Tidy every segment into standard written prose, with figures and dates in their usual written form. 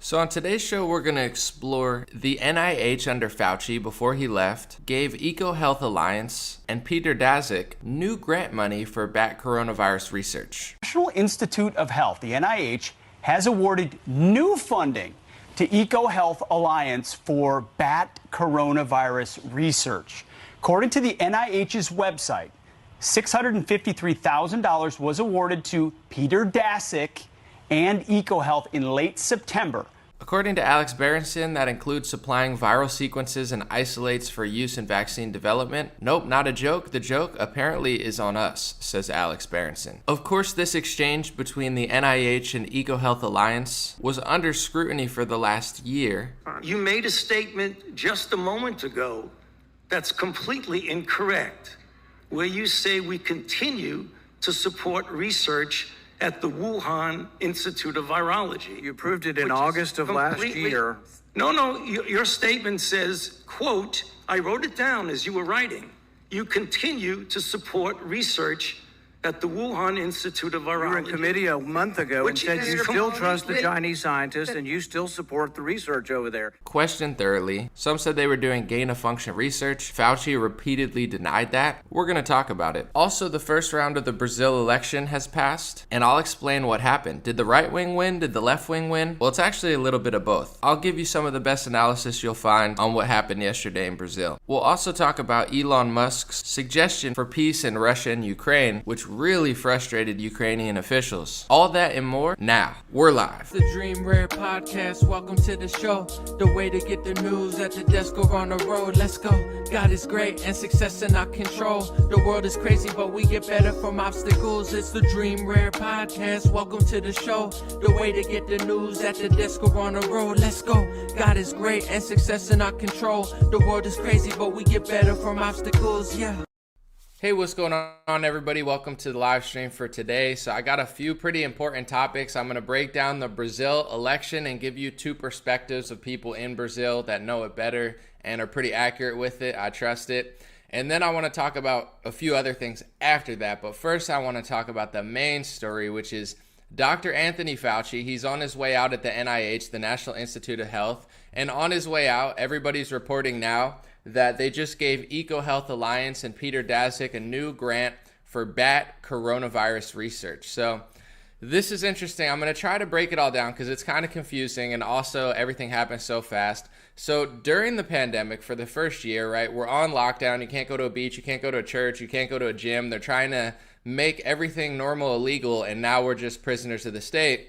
So on today's show, we're going to explore the NIH under Fauci before he left, gave EcoHealth Alliance and Peter Daszak new grant money for bat coronavirus research. National Institute of Health, the NIH, has awarded new funding to EcoHealth Alliance for bat coronavirus research. According to the NIH's website, $653,000 was awarded to Peter Daszak and EcoHealth in late September. According to Alex Berenson, that includes supplying viral sequences and isolates for use in vaccine development. Nope, not a joke. The joke apparently is on us, says Alex Berenson. Of course, this exchange between the NIH and EcoHealth Alliance was under scrutiny for the last year. You made a statement just a moment ago that's completely incorrect, where you say we continue to support research at the Wuhan Institute of Virology. You proved it in August of last year. No, your statement says, quote, I wrote it down as you were writing. You continue to support research at the Wuhan Institute of Virology. You were in committee a month ago and said you still trust the Chinese scientists and you still support the research over there. Questioned thoroughly. Some said they were doing gain-of-function research. Fauci repeatedly denied that. We're going to talk about it. Also, the first round of the Brazil election has passed, and I'll explain what happened. Did the right wing win? Did the left wing win? Well, it's actually a little bit of both. I'll give you some of the best analysis you'll find on what happened yesterday in Brazil. We'll also talk about Elon Musk's suggestion for peace in Russia and Ukraine, which really frustrated Ukrainian officials. All that and more now. We're live. The Dream Rare Podcast, welcome to the show. The way to get the news at the desk or on the road. Let's go. God is great and success in our control. The world is crazy, but we get better from obstacles. It's the Dream Rare Podcast, welcome to the show. The way to get the news at the desk or on the road. Let's go. God is great and success in our control. The world is crazy, but we get better from obstacles. Yeah. Hey, what's going on, everybody? Welcome to the live stream for today. So I got a few pretty important topics. I'm going to break down the Brazil election and give you two perspectives of people in Brazil that know it better and are pretty accurate with it. I trust it. And then I want to talk about a few other things after that. But first, I want to talk about the main story, which is Dr. Anthony Fauci. He's on his way out at the NIH, the National Institute of Health. And on his way out, everybody's reporting now that they just gave EcoHealth Alliance and Peter Daszak a new grant for bat coronavirus research. So this is interesting. I'm going to try to break it all down because it's kind of confusing, and also everything happens so fast. So during the pandemic for the first year, right, we're on lockdown. You can't go to a beach, you can't go to a church, you can't go to a gym. They're trying to make everything normal illegal, and now we're just prisoners of the state.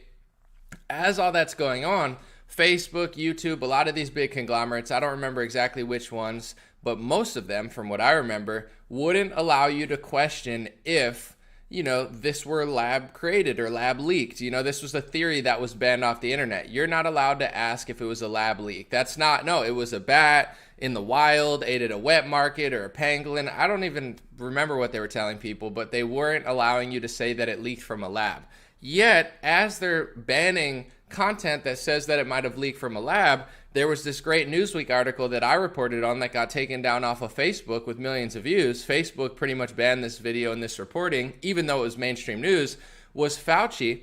As all that's going on, Facebook, YouTube, a lot of these big conglomerates, I don't remember exactly which ones, but most of them, from what I remember, wouldn't allow you to question if, this were lab created or lab leaked. This was a theory that was banned off the internet. You're not allowed to ask if it was a lab leak. It was a bat in the wild, ate at a wet market or a pangolin. I don't even remember what they were telling people, but they weren't allowing you to say that it leaked from a lab. Yet, as they're banning content that says that it might have leaked from a lab, there was this great Newsweek article that I reported on that got taken down off of Facebook with millions of views. Facebook pretty much banned this video and this reporting, even though it was mainstream news, was Fauci.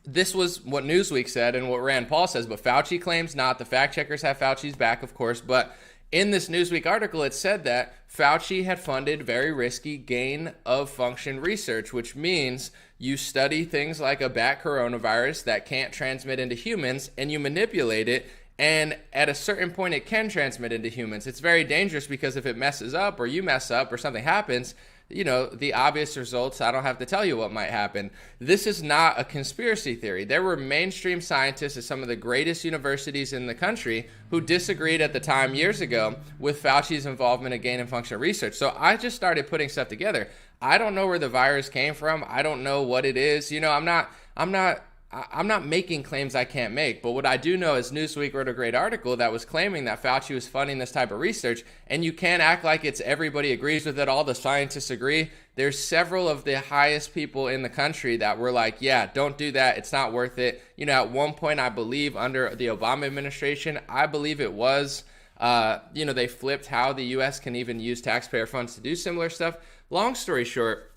This was what Newsweek said and what Rand Paul says, but Fauci claims not. The fact checkers have Fauci's back, of course, but in this Newsweek article, it said that Fauci had funded very risky gain-of-function research, which means you study things like a bat coronavirus that can't transmit into humans, and you manipulate it, and at a certain point, it can transmit into humans. It's very dangerous because if it messes up or you mess up or something happens, the obvious results, I don't have to tell you what might happen. This is not a conspiracy theory. There were mainstream scientists at some of the greatest universities in the country who disagreed at the time years ago with Fauci's involvement in gain-of-function research. So I just started putting stuff together. I don't know where the virus came from. I don't know what it is. I'm not making claims I can't make, but what I do know is Newsweek wrote a great article that was claiming that Fauci was funding this type of research, and you can't act like it's everybody agrees with it, all the scientists agree. There's several of the highest people in the country that were like, yeah, don't do that, it's not worth it. At one point, I believe under the Obama administration, I believe it was, they flipped how the U.S. can even use taxpayer funds to do similar stuff. Long story short,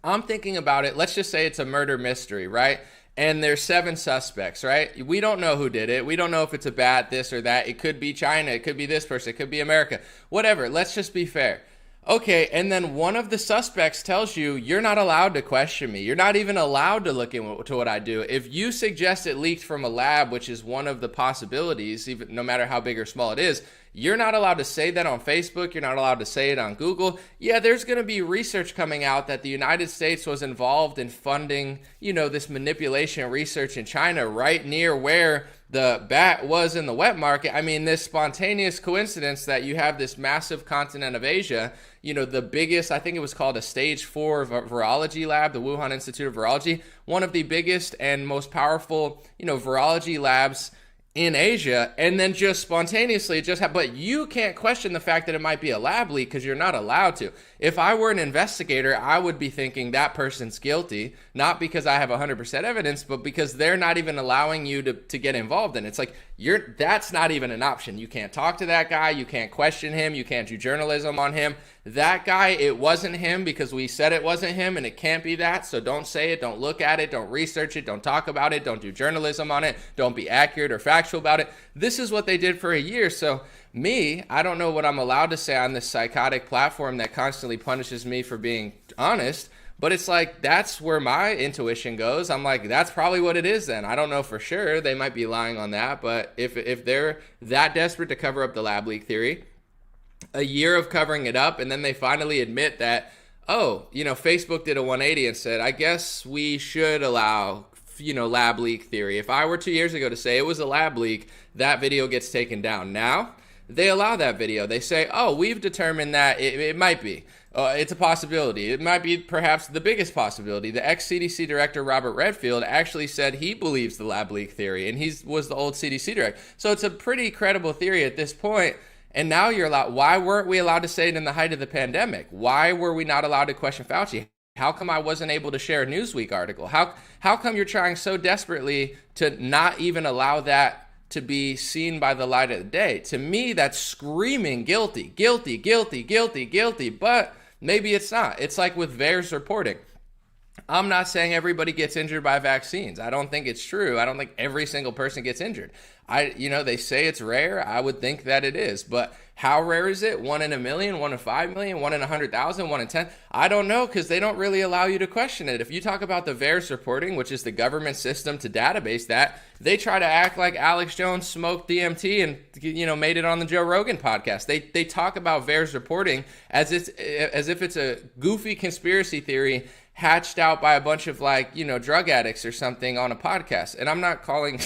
I'm thinking about it, let's just say it's a murder mystery, right? and there's 7 suspects, right? We don't know who did it. We don't know if it's a bat, this or that. It could be China. It could be this person. It could be America. Whatever. Let's just be fair. Okay, and then one of the suspects tells you, you're not allowed to question me. You're not even allowed to look into what I do. If you suggest it leaked from a lab, which is one of the possibilities, even no matter how big or small it is, you're not allowed to say that on Facebook. You're not allowed to say it on Google. Yeah, there's going to be research coming out that the United States was involved in funding, this manipulation research in China right near where the bat was in the wet market. I mean, this spontaneous coincidence that you have this massive continent of Asia, the biggest, I think it was called a stage 4 virology lab, the Wuhan Institute of Virology, one of the biggest and most powerful, virology labs in Asia, and then just spontaneously but you can't question the fact that it might be a lab leak because you're not allowed to. If I were an investigator, I would be thinking that person's guilty, not because I have 100% evidence, but because they're not even allowing you to get involved in it. It's like, that's not even an option. You can't talk to that guy. You can't question him. You can't do journalism on him. That guy, it wasn't him because we said it wasn't him, and it can't be that. So don't say it. Don't look at it. Don't research it. Don't talk about it. Don't do journalism on it. Don't be accurate or factual about it. This is what they did for a year. So I don't know what I'm allowed to say on this psychotic platform that constantly punishes me for being honest. But it's like, that's where my intuition goes. I'm like, that's probably what it is then. I don't know for sure. They might be lying on that. But if they're that desperate to cover up the lab leak theory, a year of covering it up, and then they finally admit that, Facebook did a 180 and said, I guess we should allow, lab leak theory. If I were 2 years ago to say it was a lab leak, that video gets taken down. Now, they allow that video. They say, we've determined that it might be. It's a possibility. It might be perhaps the biggest possibility. The ex-CDC director, Robert Redfield, actually said he believes the lab leak theory, and he was the old CDC director. So it's a pretty credible theory at this point. And now you're allowed. Why weren't we allowed to say it in the height of the pandemic? Why were we not allowed to question Fauci? How come I wasn't able to share a Newsweek article? How come you're trying so desperately to not even allow that to be seen by the light of the day? To me, that's screaming guilty, guilty, guilty, guilty, guilty. But maybe it's not. It's like with VAERS reporting. I'm not saying everybody gets injured by vaccines. I don't think it's true. I don't think every single person gets injured. They say it's rare. I would think that it is. But how rare is it? 1 in a million, 1 in 5 million, 1 in 100,000, 1 in 10? I don't know, because they don't really allow you to question it. If you talk about the VAERS reporting, which is the government system to database that, they try to act like Alex Jones smoked DMT and made it on the Joe Rogan podcast. They talk about VAERS reporting as if it's a goofy conspiracy theory hatched out by a bunch of drug addicts or something on a podcast. And I'm not calling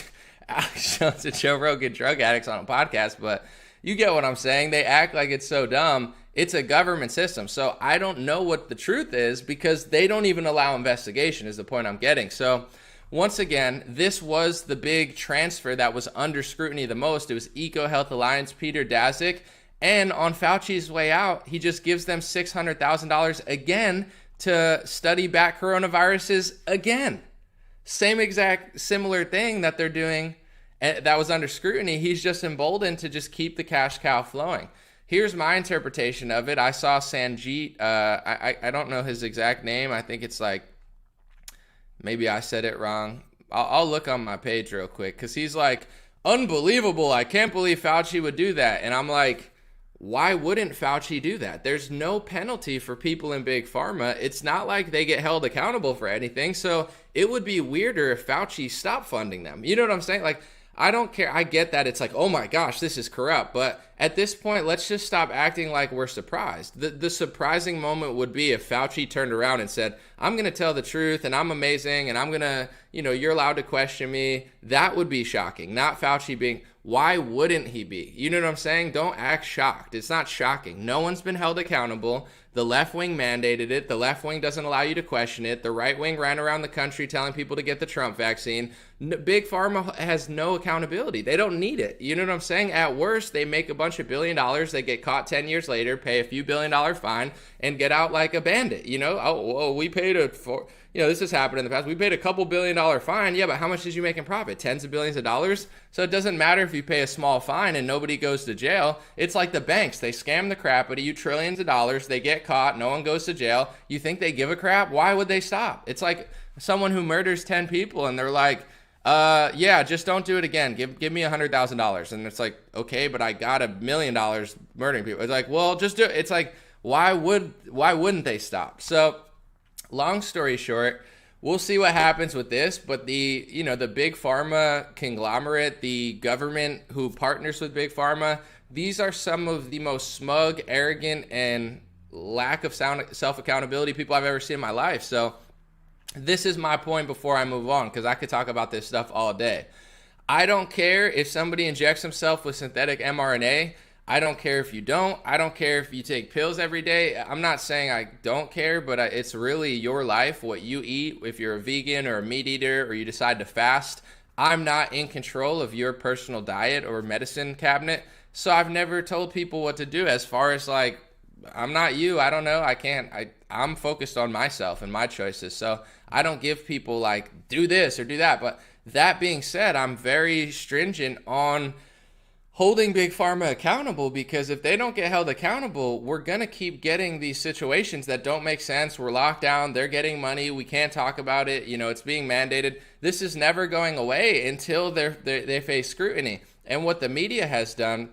Alex Jones and Joe Rogan drug addicts on a podcast, but you get what I'm saying. They act like it's so dumb. It's a government system. So I don't know what the truth is because they don't even allow investigation is the point I'm getting. So once again, this was the big transfer that was under scrutiny the most. It was EcoHealth Alliance, Peter Daszak. And on Fauci's way out, he just gives them $600,000 again to study bat coronaviruses again. Same exact similar thing that they're doing that was under scrutiny. He's just emboldened to just keep the cash cow flowing. Here's my interpretation of it. I saw Sanjeet, I don't know his exact name. I think it's maybe I said it wrong. I'll look on my page real quick because he's like, unbelievable. I can't believe Fauci would do that. And I'm like, why wouldn't Fauci do that? There's no penalty for people in big pharma. It's not like they get held accountable for anything. So it would be weirder if Fauci stopped funding them. You know what I'm saying? I don't care. I get that it's like, oh my gosh, this is corrupt. But at this point, let's just stop acting like we're surprised. The surprising moment would be if Fauci turned around and said, I'm going to tell the truth and I'm amazing and I'm going to, you're allowed to question me. That would be shocking. Not Fauci being, why wouldn't he be? You know what I'm saying? Don't act shocked. It's not shocking. No one's been held accountable. The left wing mandated it. The left wing doesn't allow you to question it. The right wing ran around the country telling people to get the Trump vaccine. Big Pharma has no accountability. They don't need it. You know what I'm saying? At worst, they make a bunch of $1 billion. They get caught 10 years later, pay a few $1 billion fine, and get out like a bandit. We paid this has happened in the past. We paid a couple $1 billion fine. Yeah, but how much did you make in profit? Tens of billions of dollars? So it doesn't matter if you pay a small fine and nobody goes to jail. It's like the banks. They scam the crap out of you, trillions of dollars. They get caught. No one goes to jail. You think they give a crap? Why would they stop? It's like someone who murders 10 people and they're like, yeah, just don't do it again. Give me $100,000. And it's like, okay, but I got $1 million murdering people. It's like, well, just do it. It's like, why wouldn't they stop? So long story short, we'll see what happens with this, but the big pharma conglomerate, the government who partners with big pharma, these are some of the most smug, arrogant, and lack of self-accountability people I've ever seen in my life. So this is my point before I move on, because I could talk about this stuff all day. I don't care if somebody injects himself with synthetic mRNA. I don't care if you don't. I don't care if you take pills every day. I'm not saying I don't care, but it's really your life, what you eat. If you're a vegan or a meat eater or you decide to fast, I'm not in control of your personal diet or medicine cabinet. So I've never told people what to do. As far as like, I'm not you. I don't know. I can't. I'm focused on myself and my choices. So I don't give people like, do this or do that. But that being said, I'm very stringent on holding big pharma accountable, because if they don't get held accountable, we're going to keep getting these situations that don't make sense. We're locked down. They're getting money. We can't talk about it. It's being mandated. This is never going away until they face scrutiny. And what the media has done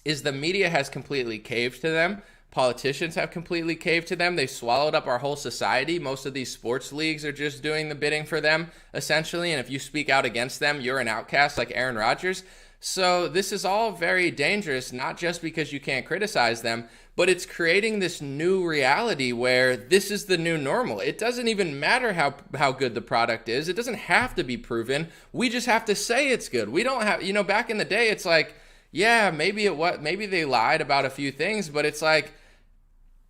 is the media has completely caved to them. Politicians have completely caved to them. They've swallowed up our whole society. Most of these sports leagues are just doing the bidding for them, essentially. And if you speak out against them, you're an outcast like Aaron Rodgers. So this is all very dangerous, not just because you can't criticize them, but it's creating this new reality where this is the new normal. It doesn't even matter how good the product is. It doesn't have to be proven. We just have to say it's good. We don't have, back in the day, it's like, yeah, maybe they lied about a few things, but it's like,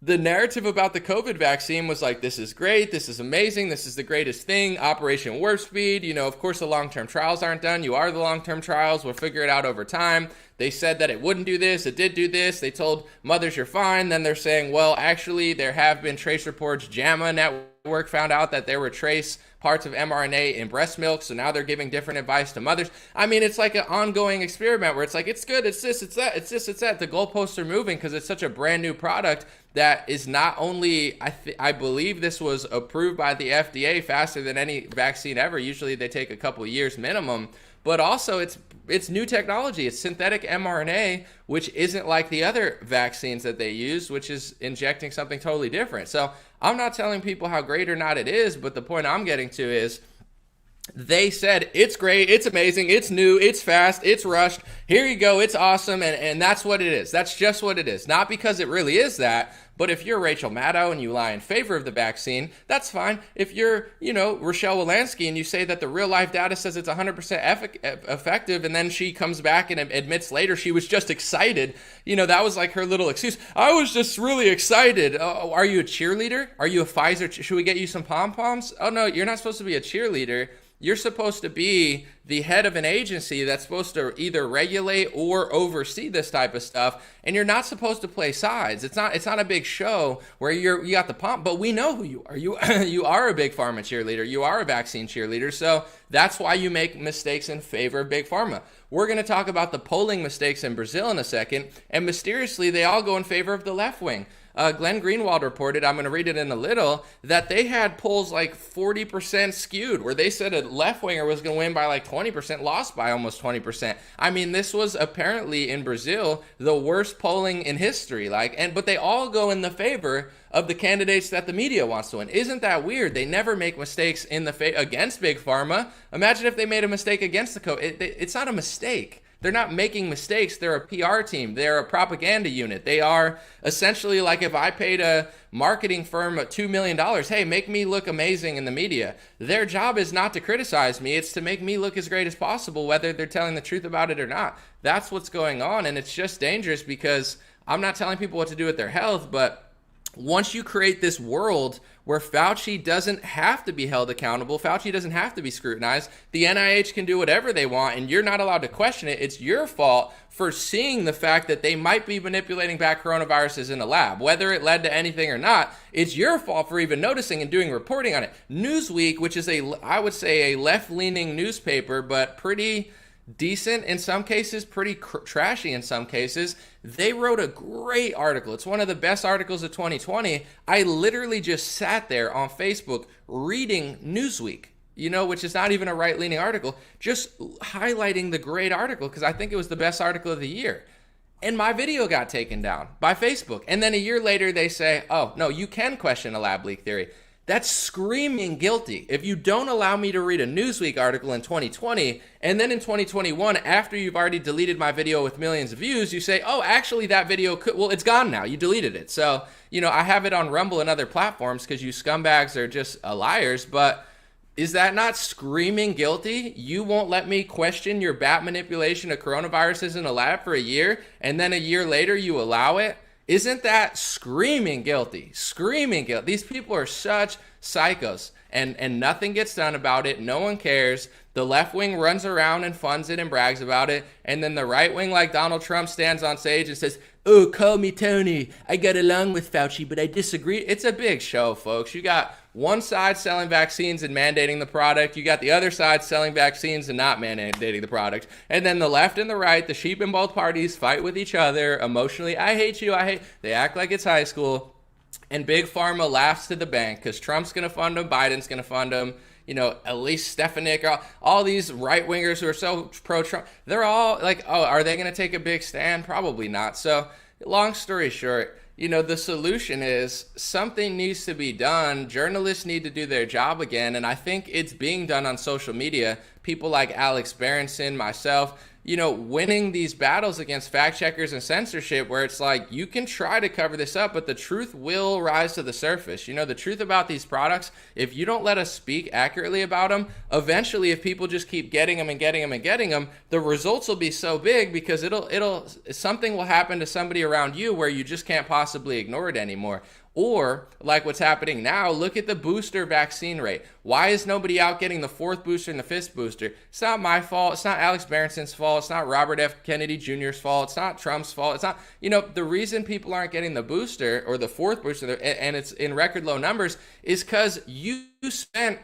the narrative about the COVID vaccine was like, this is great, this is amazing, this is the greatest thing, Operation Warp Speed. Of course, the long-term trials aren't done. You are the long-term trials. We'll figure it out over time. They said that it wouldn't do this. It did do this. They told mothers you're fine. Then they're saying, well, actually, there have been trace reports. JAMA Network found out that there were trace parts of mRNA in breast milk, so now they're giving different advice to mothers. I mean, it's like an ongoing experiment where it's like, it's good, it's this, it's that, it's this, it's that. The goalposts are moving because it's such a brand new product that is not only, I believe this was approved by the FDA faster than any vaccine ever. Usually they take a couple years minimum, but also it's new technology. It's synthetic mRNA, which isn't like the other vaccines that they use, which is injecting something totally different. So I'm not telling people how great or not it is, but the point I'm getting to is they said it's great, it's amazing, it's new, it's fast, it's rushed, here you go, it's awesome, and that's what it is. That's just what it is. Not because it really is that, but if you're Rachel Maddow and you lie in favor of the vaccine, that's fine. If you're, Rochelle Walensky and you say that the real life data says it's 100% effective, and then she comes back and admits later she was just excited, that was like her little excuse. I was just really excited. Oh, are you a cheerleader? Are you a Pfizer? Should we get you some pom-poms? Oh, no, you're not supposed to be a cheerleader. You're supposed to be the head of an agency that's supposed to either regulate or oversee this type of stuff, and you're not supposed to play sides. It's not a big show where you got the pomp, but we know who you are. You are a big pharma cheerleader. You are a vaccine cheerleader. So that's why you make mistakes in favor of big pharma. We're going to talk about the polling mistakes in Brazil in a second, and mysteriously they all go in favor of the left wing. Glenn Greenwald reported, I'm going to read it in a little, that they had polls like 40% skewed, where they said a left-winger was going to win by like 20%, lost by almost 20%. I mean, this was apparently in Brazil the worst polling in history. But they all go in the favor of the candidates that the media wants to win. Isn't that weird? They never make mistakes in against big pharma. Imagine if they made a mistake against the COVID. It's not a mistake. They're not making mistakes. They're a PR team. They're a propaganda unit. They are essentially like if I paid a marketing firm $2 million, hey, make me look amazing in the media. Their job is not to criticize me. It's to make me look as great as possible, whether they're telling the truth about it or not. That's what's going on. And it's just dangerous because I'm not telling people what to do with their health, but once you create this world where Fauci doesn't have to be held accountable, Fauci doesn't have to be scrutinized, the NIH can do whatever they want and you're not allowed to question it. It's your fault for seeing the fact that they might be manipulating back coronaviruses in a lab. Whether it led to anything or not, it's your fault for even noticing and doing reporting on it. Newsweek, which is I would say a left-leaning newspaper, but pretty decent in some cases, pretty trashy in some cases. They wrote a great article. It's one of the best articles of 2020. I literally just sat there on Facebook reading Newsweek, which is not even a right-leaning article, just highlighting the great article because I think it was the best article of the year. And my video got taken down by Facebook. And then a year later, they say, oh, no, you can question a lab leak theory. That's screaming guilty. If you don't allow me to read a Newsweek article in 2020, and then in 2021, after you've already deleted my video with millions of views, you say, oh, actually that video it's gone now. You deleted it. So, I have it on Rumble and other platforms because you scumbags are just liars. But is that not screaming guilty? You won't let me question your bat manipulation of coronaviruses in a lab for a year, and then a year later you allow it? Isn't that screaming guilty? Screaming guilty. These people are such psychos, and nothing gets done about it. No one cares. The left wing runs around and funds it and brags about it, and then the right wing, like Donald Trump, stands on stage and says, oh, call me Tony. I got along with Fauci, but I disagree. It's a big show, folks. You got one side selling vaccines and mandating the product. You got the other side selling vaccines and not mandating the product. And then the left and the right, the sheep in both parties, fight with each other emotionally. I hate you. They act like it's high school. And Big Pharma laughs to the bank because Trump's going to fund them. Biden's going to fund them. Elise Stefanik, all these right-wingers who are so pro-Trump, they're all like, oh, are they going to take a big stand? Probably not. So long story short, the solution is something needs to be done. Journalists need to do their job again. And I think it's being done on social media. People like Alex Berenson, myself, winning these battles against fact checkers and censorship where it's like, you can try to cover this up, but the truth will rise to the surface. The truth about these products, if you don't let us speak accurately about them, eventually if people just keep getting them and getting them and getting them, the results will be so big because something will happen to somebody around you where you just can't possibly ignore it anymore. Or, like what's happening now, look at the booster vaccine rate. Why is nobody out getting the 4th booster and the 5th booster? It's not my fault. It's not Alex Berenson's fault. It's not Robert F. Kennedy Jr.'s fault. It's not Trump's fault. It's not, the reason people aren't getting the booster or the 4th booster, and it's in record low numbers, is because you spent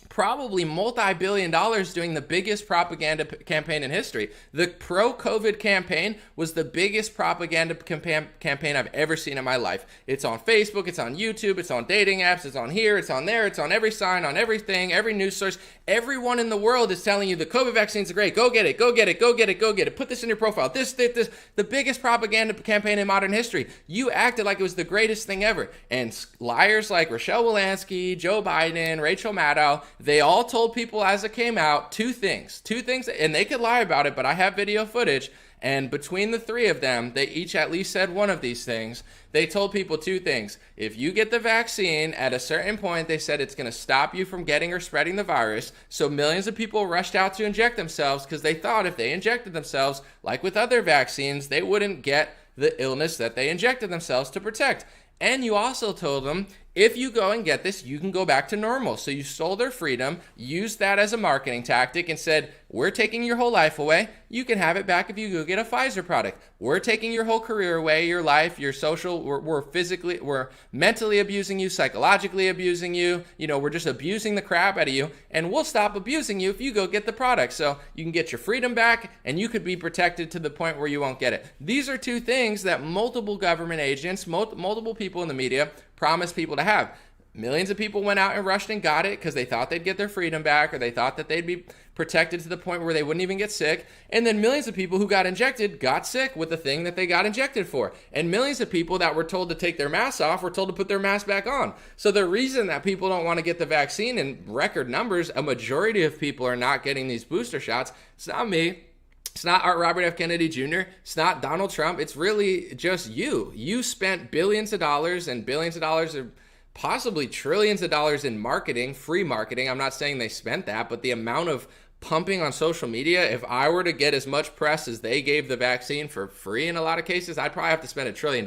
probably multi-billion dollars doing the biggest propaganda campaign in history. The pro-COVID campaign was the biggest propaganda campaign I've ever seen in my life. It's on Facebook, it's on YouTube, it's on dating apps, it's on here, it's on there, it's on every sign, on everything, every news source. Everyone in the world is telling you the COVID vaccines are great. Go get it, go get it, go get it, go get it. Put this in your profile. This. The biggest propaganda campaign in modern history. You acted like it was the greatest thing ever. And liars like Rochelle Walensky, Joe Biden, Rachel Maddow, they all told people as it came out two things, and they could lie about it, but I have video footage, and between the three of them, they each at least said one of these things. They told people two things. If you get the vaccine, at a certain point, they said it's going to stop you from getting or spreading the virus, so millions of people rushed out to inject themselves because they thought if they injected themselves, like with other vaccines, they wouldn't get the illness that they injected themselves to protect. And you also told them, if you go and get this, you can go back to normal. So you stole their freedom, used that as a marketing tactic and said, we're taking your whole life away. You can have it back if you go get a Pfizer product. We're taking your whole career away, your life, your social, we're mentally abusing you, psychologically abusing you. We're just abusing the crap out of you, and we'll stop abusing you if you go get the product. So you can get your freedom back and you could be protected to the point where you won't get it. These are two things that multiple government agents, multiple people in the media promised people to have. Millions of people went out and rushed and got it because they thought they'd get their freedom back, or they thought that they'd be protected to the point where they wouldn't even get sick. And then millions of people who got injected got sick with the thing that they got injected for. And millions of people that were told to take their masks off were told to put their masks back on. So the reason that people don't want to get the vaccine in record numbers, a majority of people are not getting these booster shots. It's not me. It's not Robert F. Kennedy Jr. It's not Donald Trump. It's really just you. You spent billions of dollars and billions of dollars, or possibly trillions of dollars in marketing, free marketing. I'm not saying they spent that, but the amount of pumping on social media, if I were to get as much press as they gave the vaccine for free in a lot of cases, I'd probably have to spend $1 trillion.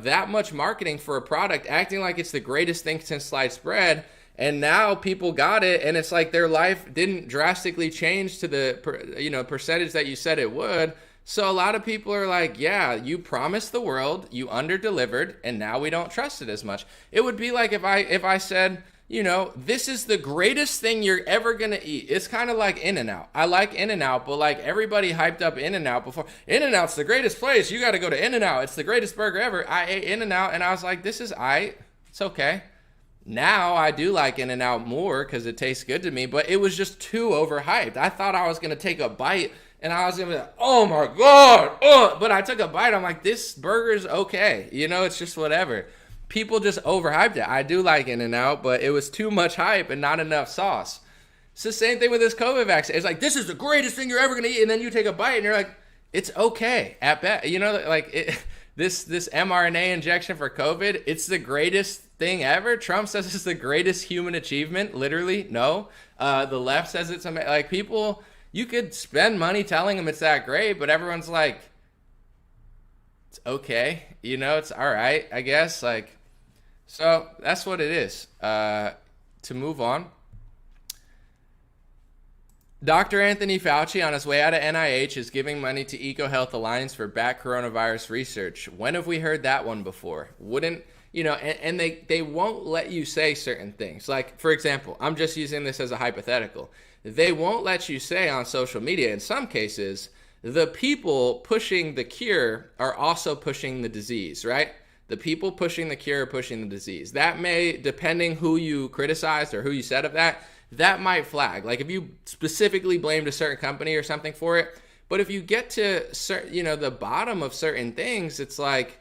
That much marketing for a product, acting like it's the greatest thing since sliced bread. And now people got it, and it's like their life didn't drastically change to the percentage that you said it would. So a lot of people are like, yeah, you promised the world, you under-delivered, and now we don't trust it as much. It would be like if I said, this is the greatest thing you're ever going to eat. It's kind of like In-N-Out. I like In-N-Out, but like everybody hyped up In-N-Out before. In-N-Out's the greatest place. You got to go to In-N-Out. It's the greatest burger ever. I ate In-N-Out and I was like, this is it's okay. Now I do like In-N-Out more because it tastes good to me, but it was just too overhyped. I thought I was going to take a bite and I was going to be like, oh my God. But I took a bite. I'm like, this burger's okay. It's just whatever. People just overhyped it. I do like In-N-Out, but it was too much hype and not enough sauce. It's the same thing with this COVID vaccine. It's like, this is the greatest thing you're ever going to eat. And then you take a bite and you're like, it's okay at best. This mRNA injection for COVID, it's the greatest thing ever. Trump says it's the greatest human achievement. Literally, no. The left says it's amazing. Like, people, you could spend money telling them it's that great, but everyone's like, it's okay. It's all right, I guess. So that's what it is. To move on, Dr. Anthony Fauci, on his way out of NIH, is giving money to EcoHealth Alliance for bat coronavirus research. When have we heard that one before? And they won't let you say certain things. Like, for example, I'm just using this as a hypothetical. They won't let you say on social media, in some cases, the people pushing the cure are also pushing the disease, right? The people pushing the cure are pushing the disease. That may, depending who you criticized or who you said of that might flag. Like, if you specifically blamed a certain company or something for it. But if you get to the bottom of certain things, it's like,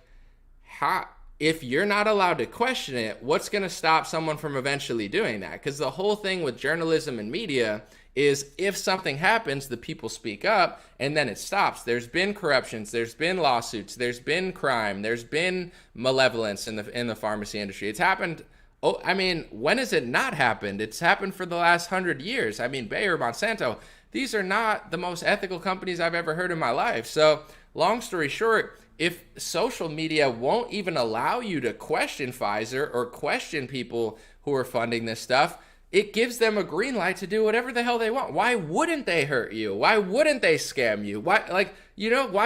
if you're not allowed to question it, what's going to stop someone from eventually doing that? Because the whole thing with journalism and media is, if something happens, the people speak up and then it stops. There's been corruptions, there's been lawsuits, there's been crime, there's been malevolence in the pharmacy industry. It's happened. When has it not happened? It's happened for the last 100 years. Bayer, Monsanto, these are not the most ethical companies I've ever heard in my life. So, long story short, if social media won't even allow you to question Pfizer or question people who are funding this stuff, it gives them a green light to do whatever the hell they want. Why wouldn't they hurt you? Why wouldn't they scam you? Why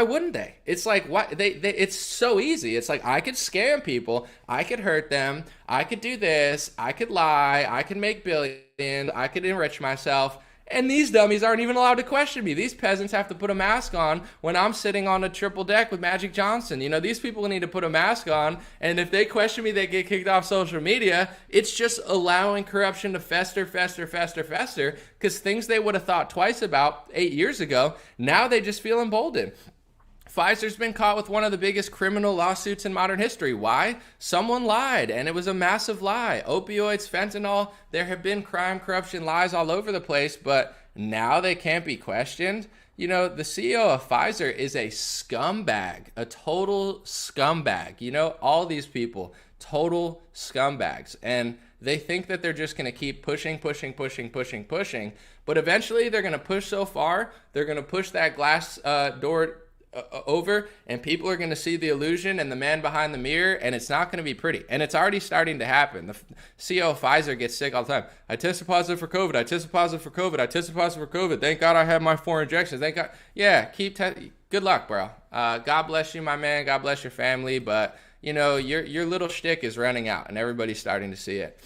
wouldn't they? It's like, it's so easy. It's like, I could scam people, I could hurt them, I could do this, I could lie, I could make billions, I could enrich myself. And these dummies aren't even allowed to question me. These peasants have to put a mask on when I'm sitting on a triple deck with Magic Johnson. These people need to put a mask on. And if they question me, they get kicked off social media. It's just allowing corruption to fester. Because things they would have thought twice about 8 years ago, now they just feel emboldened. Pfizer's been caught with one of the biggest criminal lawsuits in modern history. Why? Someone lied, and it was a massive lie. Opioids, fentanyl, there have been crime, corruption, lies all over the place, but now they can't be questioned. The CEO of Pfizer is a scumbag, a total scumbag. All these people, total scumbags. And they think that they're just going to keep pushing. But eventually they're going to push so far, they're going to push that glass door over, and people are going to see the illusion and the man behind the mirror, and it's not going to be pretty. And it's already starting to happen. The CEO of Pfizer gets sick all the time. I tested positive for COVID. I tested positive for COVID. Thank God I had my 4 injections. Thank God. Yeah, good luck, bro. God bless you, my man. God bless your family. But, your little shtick is running out, and everybody's starting to see it.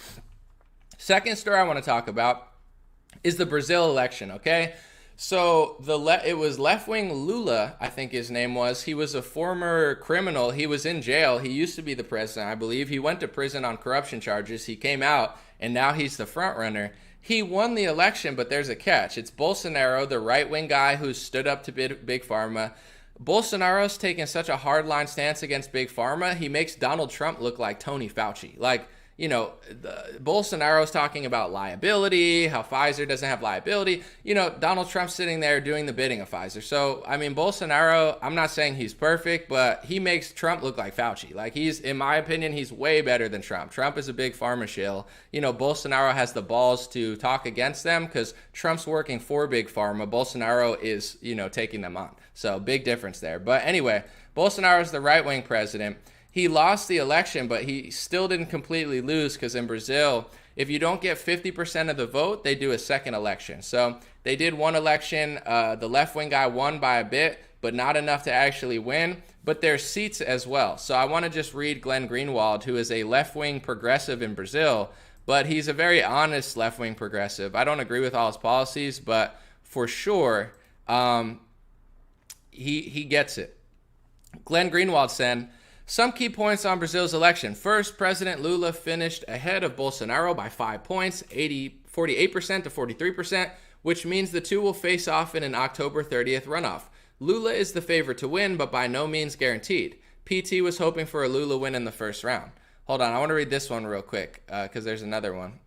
Second story I want to talk about is the Brazil election, okay? So it was left-wing Lula, I think his name was. He was a former criminal. He was in jail. He used to be the president, I believe. He went to prison on corruption charges. He came out, and now he's the front runner. He won the election, but there's a catch. It's Bolsonaro, the right-wing guy who stood up to Big Pharma. Bolsonaro's taken such a hardline stance against Big Pharma. He makes Donald Trump look like Tony Fauci. Bolsonaro's talking about liability, how Pfizer doesn't have liability. Donald Trump's sitting there doing the bidding of Pfizer. So, Bolsonaro, I'm not saying he's perfect, but he makes Trump look like Fauci. In my opinion, he's way better than Trump. Trump is a big pharma shill. Bolsonaro has the balls to talk against them because Trump's working for Big Pharma. Bolsonaro is, taking them on. So, big difference there. But anyway, Bolsonaro's the right-wing president. He lost the election, but he still didn't completely lose because in Brazil, if you don't get 50% of the vote, they do a second election. So they did one election. The left-wing guy won by a bit, but not enough to actually win. But there's seats as well. So I want to just read Glenn Greenwald, who is a left-wing progressive in Brazil. but he's a very honest left-wing progressive. I don't agree with all his policies, but for sure, he gets it. Glenn Greenwald said, some key points on Brazil's election. First, President Lula finished ahead of Bolsonaro by 5 points, 48% to 43%, which means the two will face off in an October 30th runoff. Lula is the favorite to win, but by no means guaranteed. PT was hoping for a Lula win in the first round. Hold on, I want to read this one real quick because there's another one.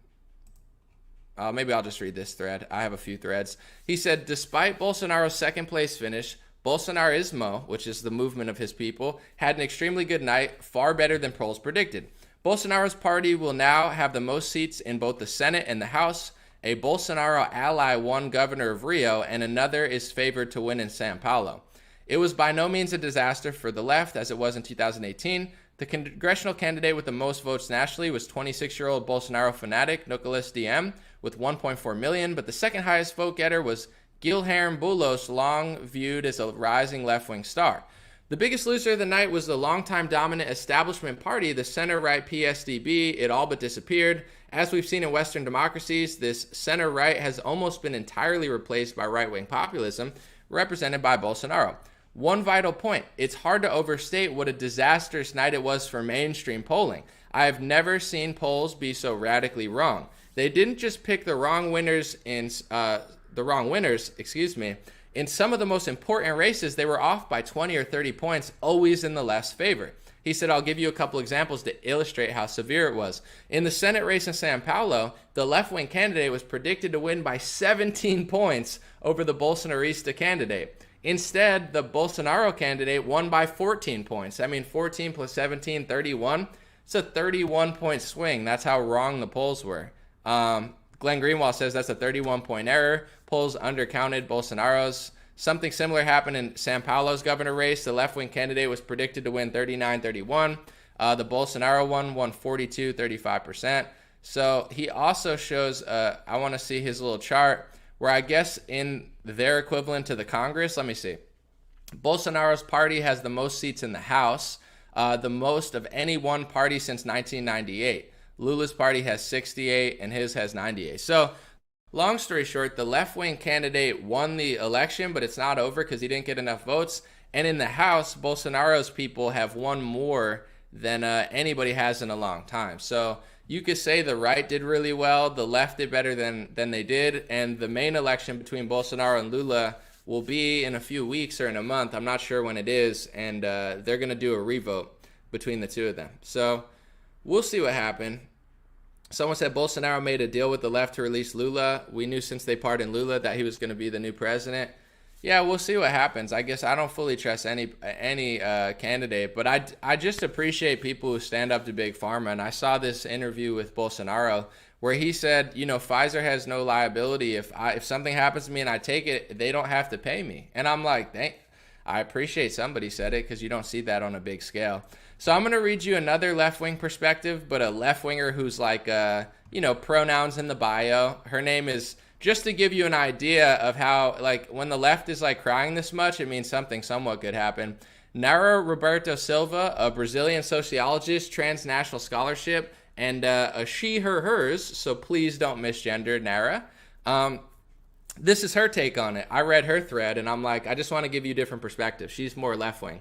Maybe I'll just read this thread. I have a few threads. He said, despite Bolsonaro's second place finish, Bolsonarismo, which is the movement of his people, had an extremely good night, far better than polls predicted. Bolsonaro's party will now have the most seats in both the Senate and the House. A Bolsonaro ally won governor of Rio, and another is favored to win in São Paulo. It was by no means a disaster for the left, as it was in 2018. The congressional candidate with the most votes nationally was 26-year-old Bolsonaro fanatic Nicolas Diem with 1.4 million, but the second highest vote getter was Guilherme Boulos, long viewed as a rising left-wing star. The biggest loser of the night was the longtime dominant establishment party, the center-right PSDB. It all but disappeared. As we've seen in Western democracies, this center-right has almost been entirely replaced by right-wing populism, represented by Bolsonaro. One vital point, it's hard to overstate what a disastrous night it was for mainstream polling. I have never seen polls be so radically wrong. They didn't just pick the wrong winners in In some of the most important races, they were off by 20 or 30 points, always in the left's favor. He said, I'll give you a couple examples to illustrate how severe it was. In the Senate race in São Paulo, the left-wing candidate was predicted to win by 17 points over the Bolsonarista candidate. Instead, the Bolsonaro candidate won by 14 points. 14 plus 17, 31. It's a 31-point swing. That's how wrong the polls were. Glenn Greenwald says that's a 31-point error. Polls undercounted Bolsonaro's. Something similar happened in São Paulo's governor race. The left-wing candidate was predicted to win 39-31. The Bolsonaro one won 35%. So he also shows, I want to see his little chart, where I guess in their equivalent to the Congress, let me see. Bolsonaro's party has the most seats in the House, the most of any one party since 1998. Lula's party has 68 and his has 98. So long story short, the left-wing candidate won the election, but it's not over because he didn't get enough votes. And in the House, Bolsonaro's people have won more than anybody has in a long time. So you could say the right did really well, the left did better than they did, and the main election between Bolsonaro and Lula will be in a few weeks or in a month. I'm not sure when it is, and they're going to do a revote between the two of them. So we'll see what happens. Someone said Bolsonaro made a deal with the left to release Lula. We knew since they pardoned Lula that he was going to be the new president. Yeah, we'll see what happens. I guess I don't fully trust any candidate, but I just appreciate people who stand up to Big Pharma. And I saw this interview with Bolsonaro where he said, Pfizer has no liability. If something happens to me and I take it, they don't have to pay me. And I'm like, dang, I appreciate somebody said it because you don't see that on a big scale. So I'm going to read you another left-wing perspective, but a left-winger who's like, pronouns in the bio. Her name is, just to give you an idea of how, when the left is crying this much, it means something somewhat good happened. Nara Roberto Silva, a Brazilian sociologist, transnational scholarship, and a she, her, hers, so please don't misgender Nara. This is her take on it. I read her thread, and I'm like, I just want to give you different perspectives. She's more left-wing.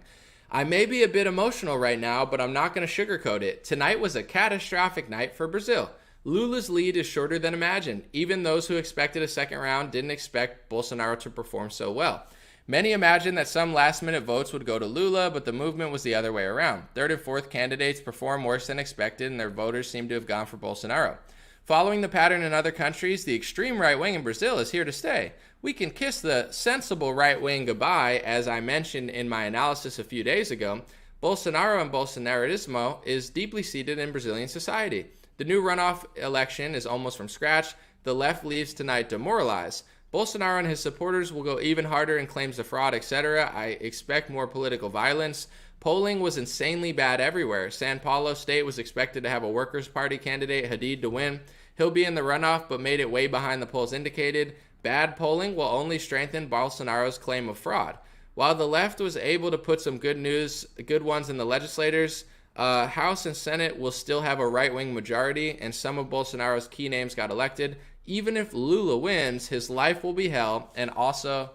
I may be a bit emotional right now, but I'm not going to sugarcoat it. Tonight was a catastrophic night for Brazil. Lula's lead is shorter than imagined. Even those who expected a second round didn't expect Bolsonaro to perform so well. Many imagined that some last-minute votes would go to Lula, but the movement was the other way around. Third and fourth candidates performed worse than expected, and their voters seem to have gone for Bolsonaro. Following the pattern in other countries, the extreme right wing in Brazil is here to stay. We can kiss the sensible right wing goodbye, as I mentioned in my analysis a few days ago. Bolsonaro and Bolsonarismo is deeply seated in Brazilian society. The new runoff election is almost from scratch. The left leaves tonight demoralized. Bolsonaro and his supporters will go even harder in claims of fraud, etc. I expect more political violence. Polling was insanely bad everywhere. São Paulo State was expected to have a Workers' Party candidate, Haddad, to win. He'll be in the runoff, but made it way behind the polls indicated. Bad polling will only strengthen Bolsonaro's claim of fraud. While the left was able to put some good ones in the legislators, House and Senate will still have a right-wing majority, and some of Bolsonaro's key names got elected. Even if Lula wins, his life will be hell, and also,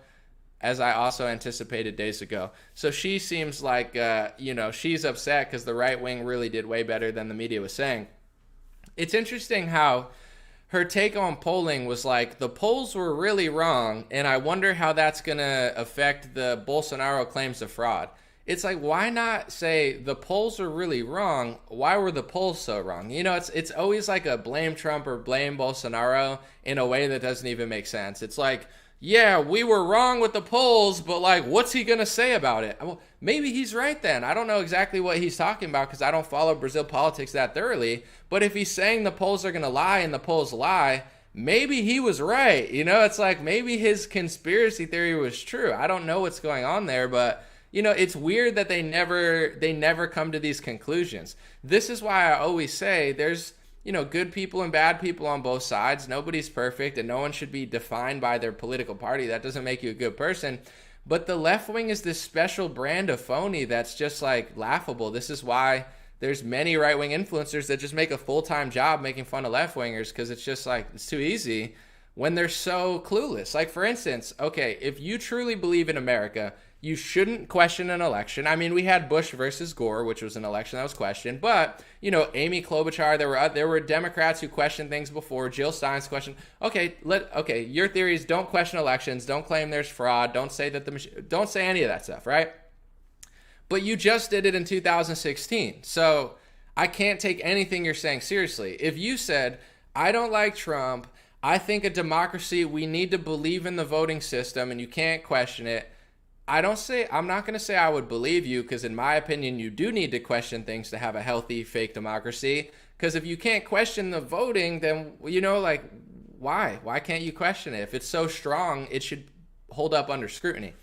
as I also anticipated days ago. So she seems like, she's upset because the right wing really did way better than the media was saying. It's interesting how her take on polling was like, the polls were really wrong, and I wonder how that's going to affect the Bolsonaro claims of fraud. It's like, why not say the polls are really wrong? Why were the polls so wrong? It's always like a blame Trump or blame Bolsonaro in a way that doesn't even make sense. It's like, yeah, we were wrong with the polls, but like, what's he going to say about it? Well, maybe he's right then. I don't know exactly what he's talking about because I don't follow Brazil politics that thoroughly. But if he's saying the polls are going to lie and the polls lie, maybe he was right. It's like maybe his conspiracy theory was true. I don't know what's going on there, but it's weird that they never come to these conclusions. This is why I always say there's, good people and bad people on both sides. Nobody's perfect, and no one should be defined by their political party. That doesn't make you a good person. But the left wing is this special brand of phony that's just like laughable. This is why there's many right-wing influencers that just make a full-time job making fun of left-wingers, because it's just like, it's too easy when they're so clueless. Like, for instance, okay, if you truly believe in America, you shouldn't question an election. I mean, we had Bush versus Gore, which was an election that was questioned. But, Amy Klobuchar, there were Democrats who questioned things before. Jill Stein's question. Okay, your theory is don't question elections. Don't claim there's fraud. Don't say don't say any of that stuff, right? But you just did it in 2016. So I can't take anything you're saying seriously. If you said, I don't like Trump, I think a democracy, we need to believe in the voting system and you can't question it, I'm not going to say I would believe you, because in my opinion, you do need to question things to have a healthy fake democracy. Because if you can't question the voting, then, why? Why can't you question it? If it's so strong, it should hold up under scrutiny.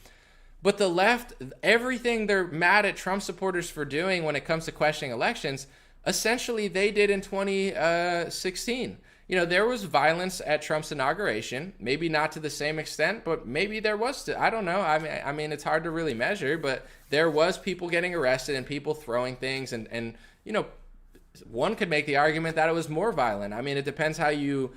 But the left, everything they're mad at Trump supporters for doing when it comes to questioning elections, essentially they did in 2016. There was violence at Trump's inauguration, maybe not to the same extent, but maybe there was. I don't know. I mean, it's hard to really measure, but there was people getting arrested and people throwing things. And one could make the argument that it was more violent. I mean, it depends how you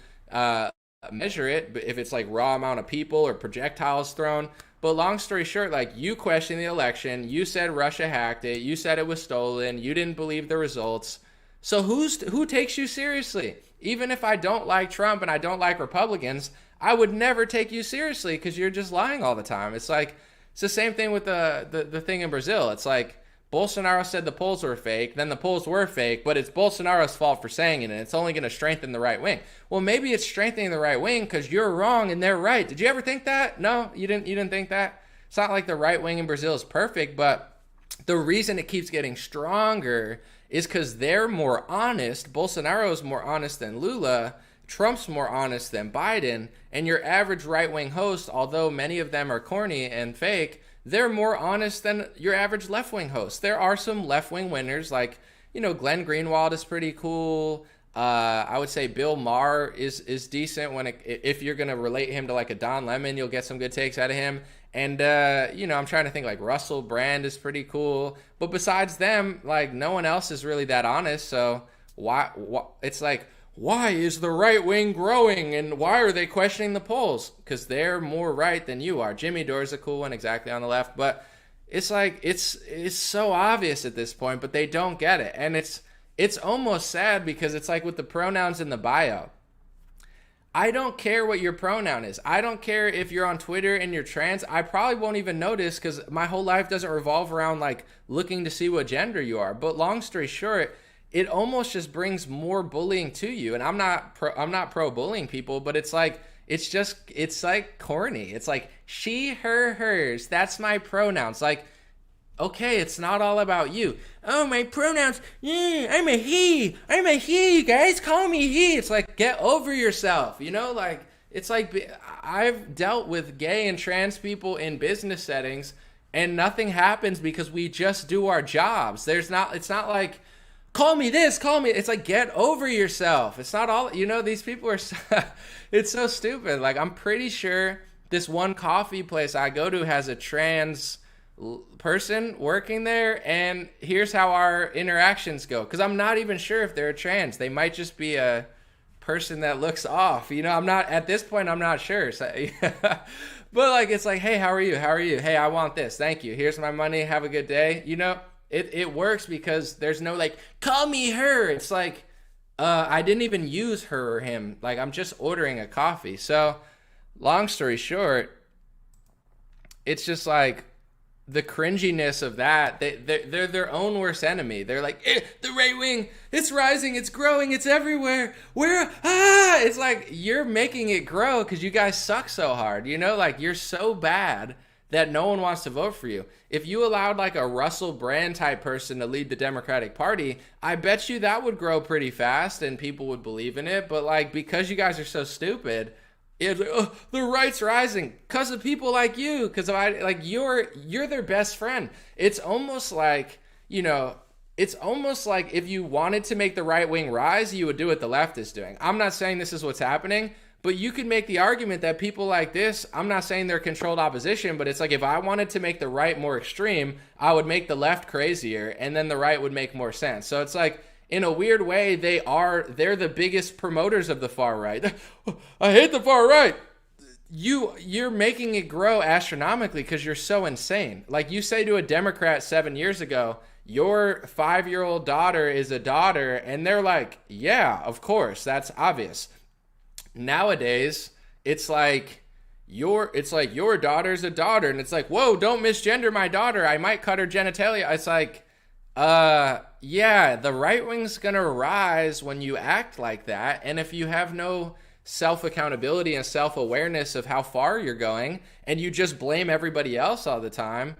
measure it, but if it's like raw amount of people or projectiles thrown. But long story short, like, you questioned the election. You said Russia hacked it. You said it was stolen. You didn't believe the results. So who takes you seriously? Even if I don't like Trump and I don't like Republicans, I would never take you seriously because you're just lying all the time. It's like, it's the same thing with the thing in Brazil. It's like Bolsonaro said the polls were fake, then the polls were fake, but it's Bolsonaro's fault for saying it, and it's only going to strengthen the right wing. Well, maybe it's strengthening the right wing because you're wrong and they're right. Did you ever think that? No, you didn't think that? It's not like the right wing in Brazil is perfect, but the reason it keeps getting stronger is because they're more honest. Bolsonaro's more honest than Lula. Trump's more honest than Biden. And your average right-wing host, although many of them are corny and fake, they're more honest than your average left-wing host. There are some left-wing winners, like, Glenn Greenwald is pretty cool. I would say Bill Maher is decent if you're going to relate him to like a Don Lemon, you'll get some good takes out of him. And, I'm trying to think, like, Russell Brand is pretty cool. But besides them, like, no one else is really that honest. So why it's like, why is the right wing growing and why are they questioning the polls? Because they're more right than you are. Jimmy Dore's a cool one, exactly on the left. But it's like, it's so obvious at this point, but they don't get it. And it's almost sad because it's like with the pronouns in the bio. I don't care what your pronoun is. I don't care if you're on Twitter and you're trans. I probably won't even notice because my whole life doesn't revolve around like looking to see what gender you are. But long story short, it almost just brings more bullying to you. And I'm not pro bullying people, but it's like corny. It's like she, her, hers. That's my pronouns. Like, okay, it's not all about you. Oh, my pronouns, I'm a he, you guys, call me he. It's like, get over yourself, like, it's like, I've dealt with gay and trans people in business settings, and nothing happens because we just do our jobs. It's not like, call me this, it's like, get over yourself. It's not all, these people are, it's so stupid. Like, I'm pretty sure this one coffee place I go to has a trans person working there, and here's how our interactions go. Because I'm not even sure if they're trans. They might just be a person that looks off. I'm not, at this point, I'm not sure. So, but like, it's like, hey, how are you? How are you? Hey, I want this. Thank you. Here's my money. Have a good day. It works because there's no like, call me her. It's like, I didn't even use her or him. Like, I'm just ordering a coffee. So long story short, it's just like the cringiness of that. They're their own worst enemy. They're like, the right wing, it's rising, it's growing, it's everywhere. It's like, you're making it grow because you guys suck so hard. Like, you're so bad that no one wants to vote for you. If you allowed like a Russell Brand type person to lead the Democratic Party, I bet you that would grow pretty fast and people would believe in it. But like, because you guys are so stupid, it's like, the right's rising because of people like you, because you're their best friend. It's almost like, if you wanted to make the right wing rise, you would do what the left is doing. I'm not saying this is what's happening, but you could make the argument that people like this, I'm not saying they're controlled opposition, but it's like, if I wanted to make the right more extreme, I would make the left crazier, and then the right would make more sense. So it's like, in a weird way, they're the biggest promoters of the far right. I hate the far right. You're making it grow astronomically because you're so insane. Like, you say to a Democrat 7 years ago, your 5-year-old daughter is a daughter, and they're like, yeah, of course, that's obvious. Nowadays, it's like your daughter's a daughter, and it's like, whoa, don't misgender my daughter. I might cut her genitalia. It's like, yeah, the right wing's gonna rise when you act like that. And if you have no self-accountability and self-awareness of how far you're going, and you just blame everybody else all the time,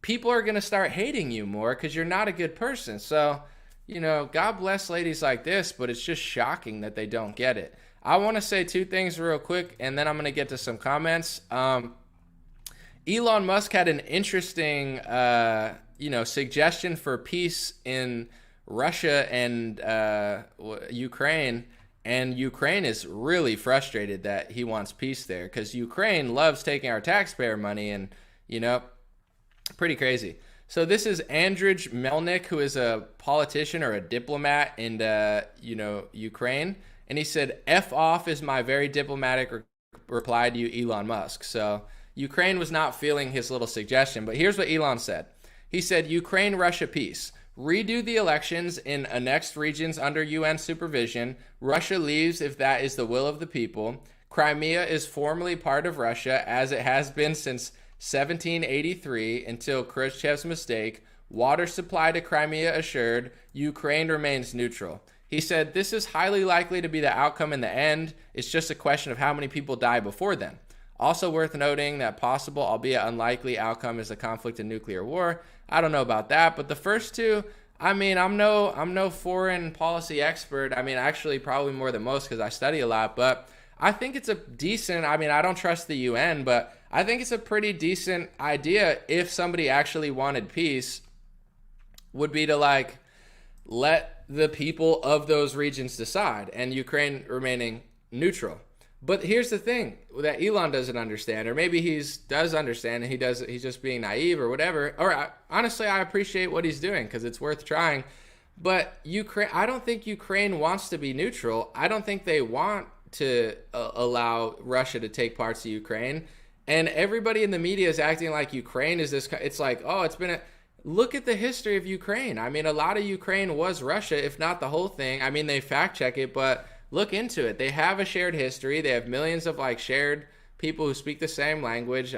people are gonna start hating you more because you're not a good person. So, God bless ladies like this, but it's just shocking that they don't get it. I want to say two things real quick, and then I'm going to get to some comments. Elon Musk had an interesting, suggestion for peace in Russia and Ukraine. And Ukraine is really frustrated that he wants peace there because Ukraine loves taking our taxpayer money and, pretty crazy. So this is Andrej Melnik, who is a politician or a diplomat in, Ukraine. And he said, F off is my very diplomatic reply to you, Elon Musk. So Ukraine was not feeling his little suggestion. But here's what Elon said. He said, Ukraine-Russia peace. Redo the elections in annexed regions under UN supervision. Russia leaves if that is the will of the people. Crimea is formally part of Russia as it has been since 1783 until Khrushchev's mistake. Water supply to Crimea assured. Ukraine remains neutral. He said, this is highly likely to be the outcome in the end. It's just a question of how many people die before then. Also worth noting that possible, albeit unlikely, outcome is a conflict and nuclear war. I don't know about that, but the first two, I'm no foreign policy expert. Actually probably more than most because I study a lot, but I think it's a decent, I don't trust the UN, but I think it's a pretty decent idea if somebody actually wanted peace, would be to let the people of those regions decide and Ukraine remaining neutral. But here's the thing that Elon doesn't understand, or maybe he does understand and he's just being naive or whatever. Or honestly, I appreciate what he's doing because it's worth trying. But I don't think Ukraine wants to be neutral. I don't think they want to allow Russia to take parts of Ukraine. And everybody in the media is acting like Ukraine is this. It's like, oh, it's been look at the history of Ukraine. A lot of Ukraine was Russia, if not the whole thing. They fact check it, but look into it. They have a shared history. They have millions of shared people who speak the same language.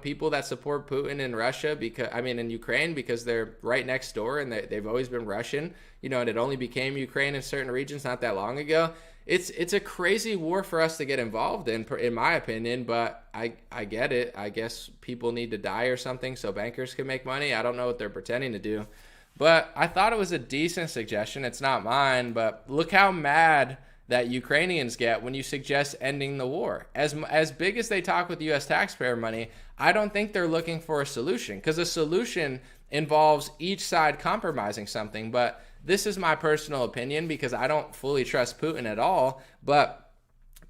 People that support Putin in Russia in Ukraine because they're right next door and they've always been Russian. And it only became Ukraine in certain regions not that long ago. It's a crazy war for us to get involved in my opinion, but I get it. I guess people need to die or something so bankers can make money. I don't know what they're pretending to do. But I thought it was a decent suggestion. It's not mine, but look how mad that Ukrainians get when you suggest ending the war. As big as they talk with U.S. taxpayer money, I don't think they're looking for a solution because a solution involves each side compromising something. But this is my personal opinion because I don't fully trust Putin at all. But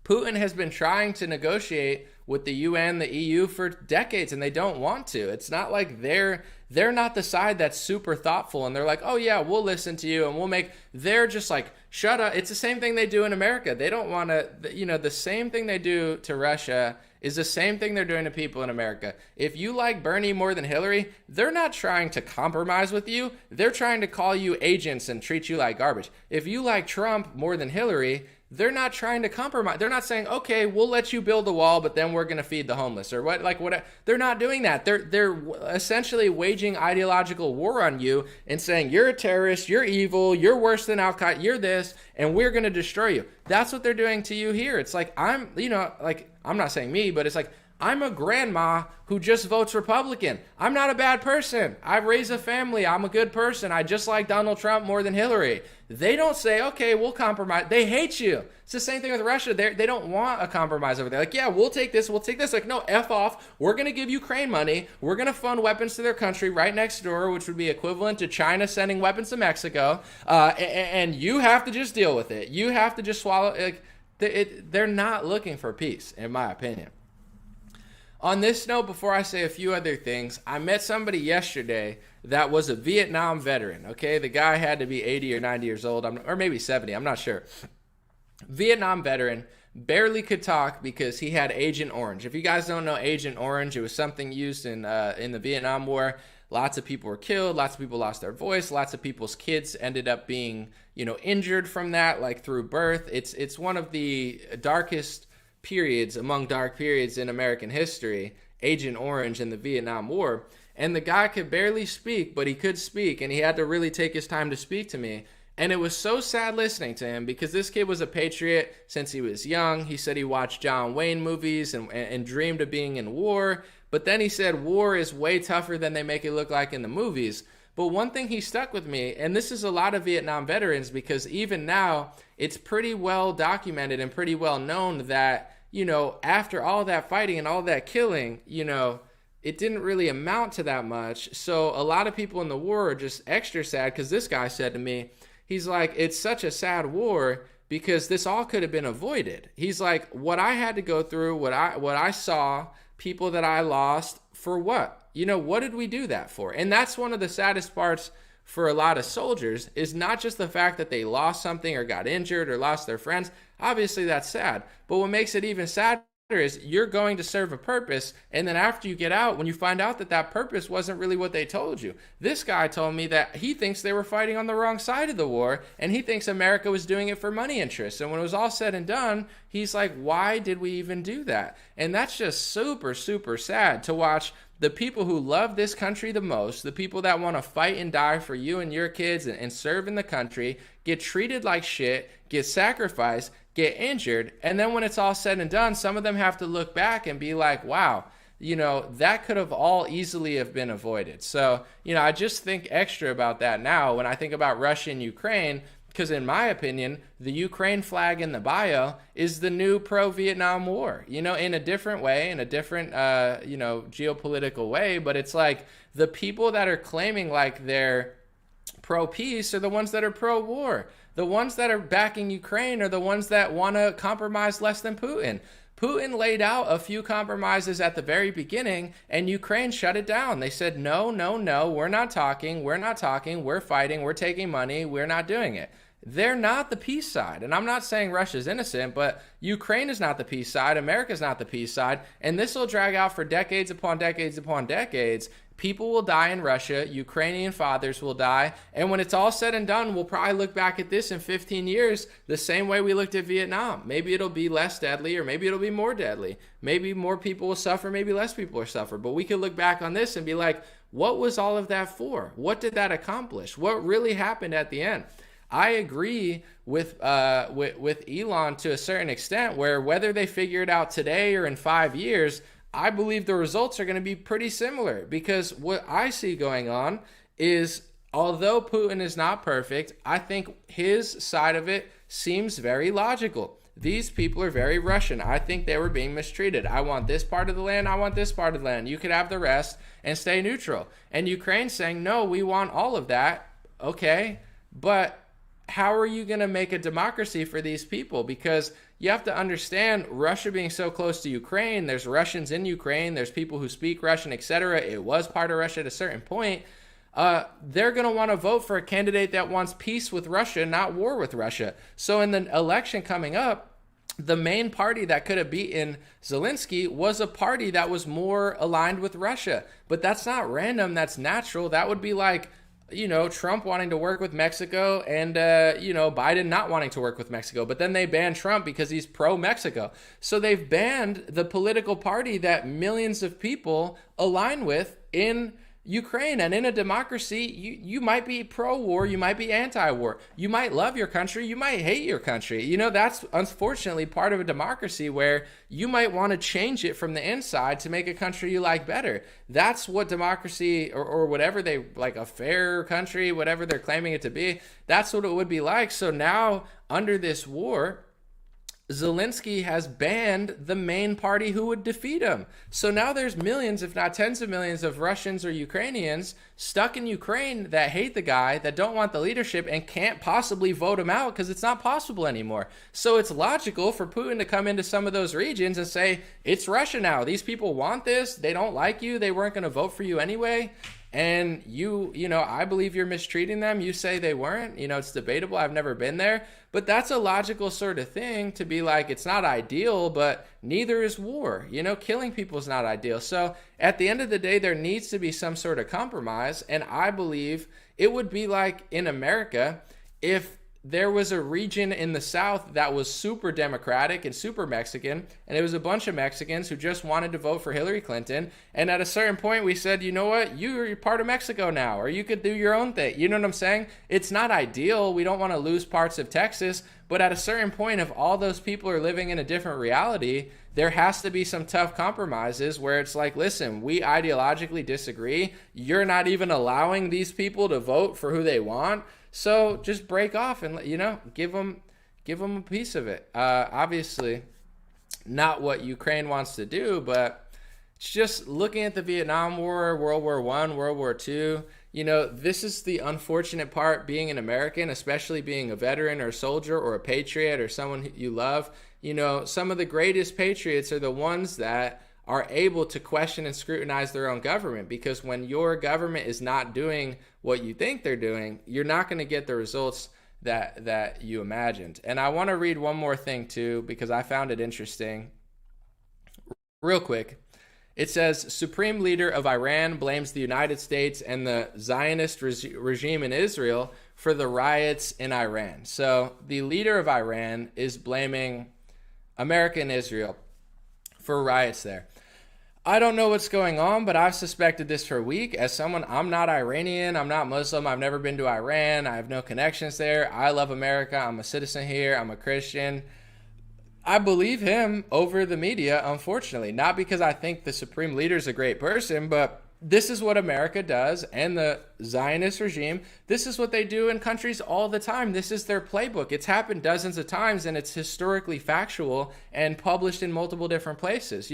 Putin has been trying to negotiate with the UN, the EU for decades, and they don't want to. It's not like they're not the side that's super thoughtful and they're like, oh yeah, we'll listen to you and we'll make, they're just like, shut up. It's the same thing they do in America. They don't want to, the same thing they do to Russia is the same thing they're doing to people in America. If you like Bernie more than Hillary, they're not trying to compromise with you. They're trying to call you agents and treat you like garbage. If you like Trump more than Hillary, they're not trying to compromise. They're not saying, okay, we'll let you build a wall, but then we're going to feed the homeless or what. They're not doing that. They're essentially waging ideological war on you and saying, you're a terrorist, you're evil, you're worse than Al-Qaeda, you're this, and we're going to destroy you. That's what they're doing to you here. It's like, I'm not saying me, but it's like, I'm a grandma who just votes Republican. I'm not a bad person. I raise a family. I'm a good person. I just like Donald Trump more than Hillary. They don't say, okay, we'll compromise. They hate you. It's the same thing with Russia. They don't want a compromise over there. Like, yeah, we'll take this. We'll take this. Like, no, F off. We're going to give Ukraine money. We're going to fund weapons to their country right next door, which would be equivalent to China sending weapons to Mexico. And you have to just deal with it. You have to just swallow it. They're not looking for peace, in my opinion. On this note, before I say a few other things, I met somebody yesterday that was a Vietnam veteran, okay? The guy had to be 80 or 90 years old, or maybe 70, I'm not sure. Vietnam veteran, barely could talk because he had Agent Orange. If you guys don't know Agent Orange, it was something used in the Vietnam War. Lots of people were killed, lots of people lost their voice, lots of people's kids ended up being, injured from that, like through birth. It's one of the darkest periods among dark periods in American history, Agent Orange in the Vietnam War. And the guy could barely speak, but he could speak, and he had to really take his time to speak to me. And it was so sad listening to him because this kid was a patriot since he was young. He said he watched John Wayne movies and dreamed of being in war. But then he said war is way tougher than they make it look like in the movies. But one thing he stuck with me, and this is a lot of Vietnam veterans, because even now it's pretty well documented and pretty well known that, after all that fighting and all that killing, it didn't really amount to that much. So a lot of people in the war are just extra sad because this guy said to me, he's like, it's such a sad war because this all could have been avoided. He's like, what I had to go through, what I saw, people that I lost, for what? What did we do that for? And that's one of the saddest parts for a lot of soldiers, is not just the fact that they lost something or got injured or lost their friends. Obviously that's sad. But what makes it even sadder is you're going to serve a purpose, and then after you get out, when you find out that that purpose wasn't really what they told you. This guy told me that he thinks they were fighting on the wrong side of the war, and he thinks America was doing it for money interests. And when it was all said and done, he's like, why did we even do that? And that's just super, super sad to watch the people who love this country the most, the people that want to fight and die for you and your kids and serve in the country, get treated like shit, get sacrificed, get injured, and then when it's all said and done, some of them have to look back and be like, wow, that could have all easily have been avoided. So, I just think extra about that now when I think about Russia and Ukraine, because in my opinion, the Ukraine flag in the bio is the new pro-Vietnam War, in a different way, in a different, geopolitical way. But it's like the people that are claiming like they're pro-peace are the ones that are pro-war. The ones that are backing Ukraine are the ones that want to compromise less than Putin. Putin laid out a few compromises at the very beginning, and Ukraine shut it down. They said, no, we're not talking, we're fighting, we're taking money, we're not doing it. They're not the peace side. And I'm not saying Russia's innocent, but Ukraine is not the peace side, America's not the peace side, and this will drag out for decades upon decades upon decades. People will die in Russia, Ukrainian fathers will die, and when it's all said and done, we'll probably look back at this in 15 years the same way we looked at Vietnam. Maybe it'll be less deadly, or maybe it'll be more deadly. Maybe more people will suffer, maybe less people will suffer. But we could look back on this and be like, what was all of that for? What did that accomplish? What really happened at the end? I agree with Elon to a certain extent, where whether they figure it out today or in 5 years, I believe the results are going to be pretty similar, because what I see going on is, although Putin is not perfect, I think his side of it seems very logical. These people are very Russian. I think they were being mistreated. I want this part of the land. I want this part of the land. You could have the rest and stay neutral. And Ukraine's saying, no, we want all of that. Okay, but how are you going to make a democracy for these people? Because, you have to understand Russia being so close to Ukraine. There's Russians in Ukraine. There's people who speak Russian, etc. It was part of Russia at a certain point. They're going to want to vote for a candidate that wants peace with Russia, not war with Russia. So in the election coming up, the main party that could have beaten Zelensky was a party that was more aligned with Russia. But that's not random. That's natural. That would be like, Trump wanting to work with Mexico and, Biden not wanting to work with Mexico. But then they banned Trump because he's pro-Mexico. So they've banned the political party that millions of people align with in Ukraine. And in a democracy, you might be pro-war, you might be anti-war, you might love your country, you might hate your country. That's unfortunately part of a democracy where you might want to change it from the inside to make a country you like better. That's what democracy or whatever they like, a fair country, whatever they're claiming it to be, that's what it would be like. So now under this war, Zelensky has banned the main party who would defeat him. So now there's millions, if not tens of millions, of Russians or Ukrainians stuck in Ukraine that hate the guy, that don't want the leadership, and can't possibly vote him out because it's not possible anymore. So it's logical for Putin to come into some of those regions and say, it's Russia now. These people want this. They don't like you. They weren't going to vote for you anyway. And I believe you're mistreating them. You say they weren't. It's debatable. I've never been there. But that's a logical sort of thing to be like, it's not ideal, but neither is war. Killing people is not ideal. So at the end of the day, there needs to be some sort of compromise. And I believe it would be like in America if there was a region in the South that was super Democratic and super Mexican, and it was a bunch of Mexicans who just wanted to vote for Hillary Clinton. And at a certain point, we said, you know what, you're part of Mexico now, or you could do your own thing. You know what I'm saying? It's not ideal. We don't want to lose parts of Texas. But at a certain point, if all those people are living in a different reality, there has to be some tough compromises where it's like, listen, we ideologically disagree. You're not even allowing these people to vote for who they want. So just break off and, give them a piece of it. Obviously, not what Ukraine wants to do, but it's just looking at the Vietnam War, World War I, World War II. This is the unfortunate part being an American, especially being a veteran or a soldier or a patriot or someone you love. Some of the greatest patriots are the ones that are able to question and scrutinize their own government, because when your government is not doing what you think they're doing, you're not going to get the results that you imagined. And I want to read one more thing too, because I found it interesting. Real quick. It says, Supreme Leader of Iran blames the United States and the Zionist regime in Israel for the riots in Iran. So the leader of Iran is blaming America and Israel for riots there. I don't know what's going on, but I've suspected this for a week. As someone, I'm not Iranian, I'm not Muslim, I've never been to Iran, I have no connections there. I love America, I'm a citizen here, I'm a Christian. I believe him over the media, unfortunately. Not because I think the supreme leader is a great person, but this is what America does, and the Zionist regime, this is what they do in countries all the time. This is their playbook. It's happened dozens of times, and it's historically factual and published in multiple different places.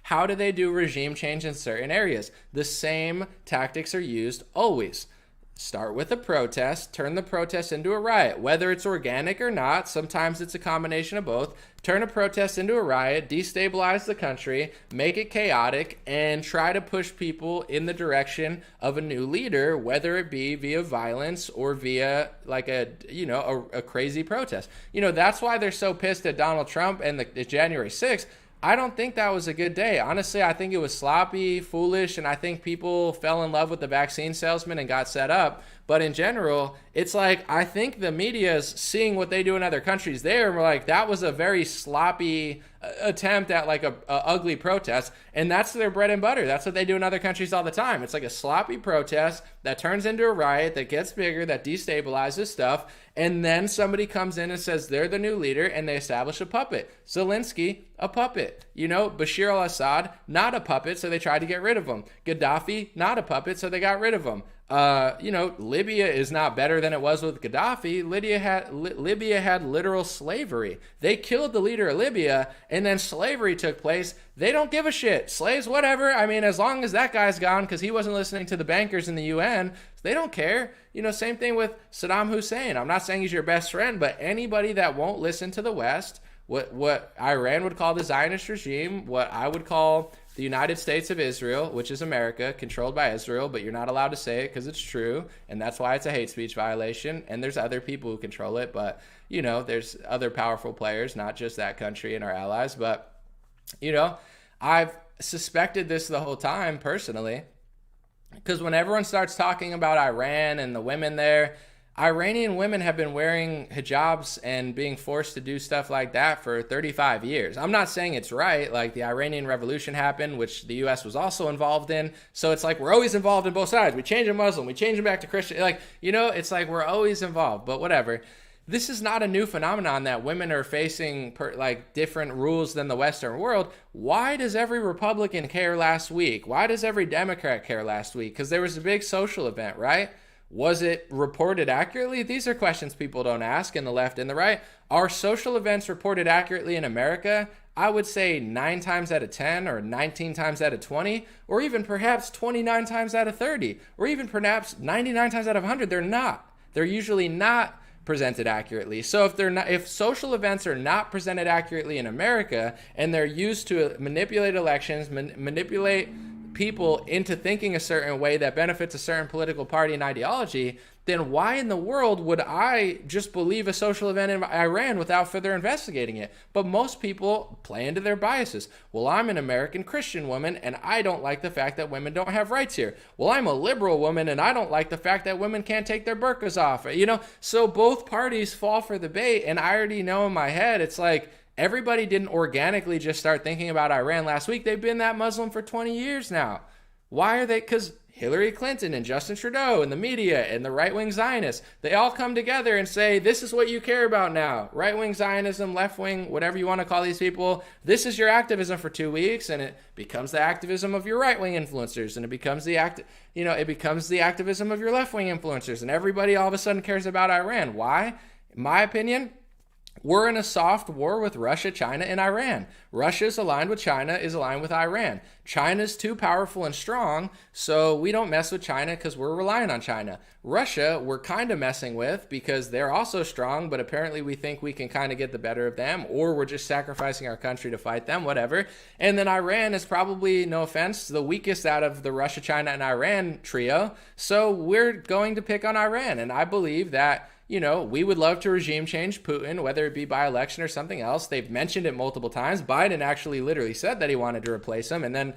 How do they do regime change in certain areas? The same tactics are used always. Start with a protest, turn the protest into a riot, whether it's organic or not. Sometimes it's a combination of both. Turn a protest into a riot, destabilize the country, make it chaotic, and try to push people in the direction of a new leader, whether it be via violence or via like a crazy protest. That's why they're so pissed at Donald Trump and the January 6th. I don't think that was a good day. Honestly, I think it was sloppy, foolish, and I think people fell in love with the vaccine salesman and got set up. But in general, it's like, I think the media is seeing what they do in other countries there, and we're like, that was a very sloppy attempt at like a ugly protest, and that's their bread and butter. That's what they do in other countries all the time. It's like a sloppy protest that turns into a riot, that gets bigger, that destabilizes stuff, and then somebody comes in and says they're the new leader, and they establish a puppet. Zelensky, a puppet. Bashir al-Assad, not a puppet, so they tried to get rid of him. Gaddafi, not a puppet, so they got rid of him. Libya is not better than it was with Gaddafi. Libya had literal slavery. They killed the leader of Libya, and then slavery took place. They don't give a shit. Slaves, whatever. I mean, as long as that guy's gone, because he wasn't listening to the bankers in the UN, they don't care. Same thing with Saddam Hussein. I'm not saying he's your best friend, but anybody that won't listen to the West what Iran would call the Zionist regime, what I would call the United States of Israel, which is America, controlled by Israel, but you're not allowed to say it because it's true, and that's why it's a hate speech violation. And there's other people who control it, but, you know, there's other powerful players, not just that country and our allies. But, you know, I've suspected this the whole time personally, because when everyone starts talking about Iran and the women there, Iranian women have been wearing hijabs and being forced to do stuff like that for 35 years. I'm not saying it's right. Like, the Iranian Revolution happened, which the U.S. was also involved in. So it's like we're always involved in both sides. We change a Muslim, we change them back to Christian. Like, you know, it's like we're always involved, but whatever. This is not a new phenomenon that women are facing like different rules than the Western world. Why does every Republican care last week? Why does every Democrat care last week? Because there was a big social event, right? Was it reported accurately? These are questions people don't ask in the left and the right. Are social events reported accurately in America? I would say 9 times out of 10 or 19 times out of 20, or even perhaps 29 times out of 30, or even perhaps 99 times out of 100. They're not. They're usually not presented accurately. So if social events are not presented accurately in America and they're used to manipulate elections, manipulate people into thinking a certain way that benefits a certain political party and ideology, then why in the world would I just believe a social event in Iran without further investigating it? But most people play into their biases. Well, I'm an American Christian woman and I don't like the fact that women don't have rights here. Well, I'm a liberal woman and I don't like the fact that women can't take their burqas off. You know, so both parties fall for the bait, and I already know in my head, it's like, everybody didn't organically just start thinking about Iran last week. They've been that Muslim for 20 years now. Why are they? Because Hillary Clinton and Justin Trudeau and the media and the right-wing Zionists, they all come together and say, this is what you care about now. Right-wing Zionism, left-wing, whatever you want to call these people. This is your activism for 2 weeks, and it becomes the activism of your right-wing influencers, and it becomes the activism of your left-wing influencers, and everybody all of a sudden cares about Iran. Why? In my opinion, we're in a soft war with Russia, China, and Iran. Russia's aligned with China, is aligned with Iran. China's too powerful and strong, so we don't mess with China because we're relying on China. Russia, we're kind of messing with because they're also strong, but apparently we think we can kind of get the better of them, or we're just sacrificing our country to fight them, whatever. And then Iran is probably, no offense, the weakest out of the Russia, China, and Iran trio, so we're going to pick on Iran. And I believe that, you know, we would love to regime change Putin, whether it be by election or something else. They've mentioned it multiple times. Biden actually literally said that he wanted to replace him. And then,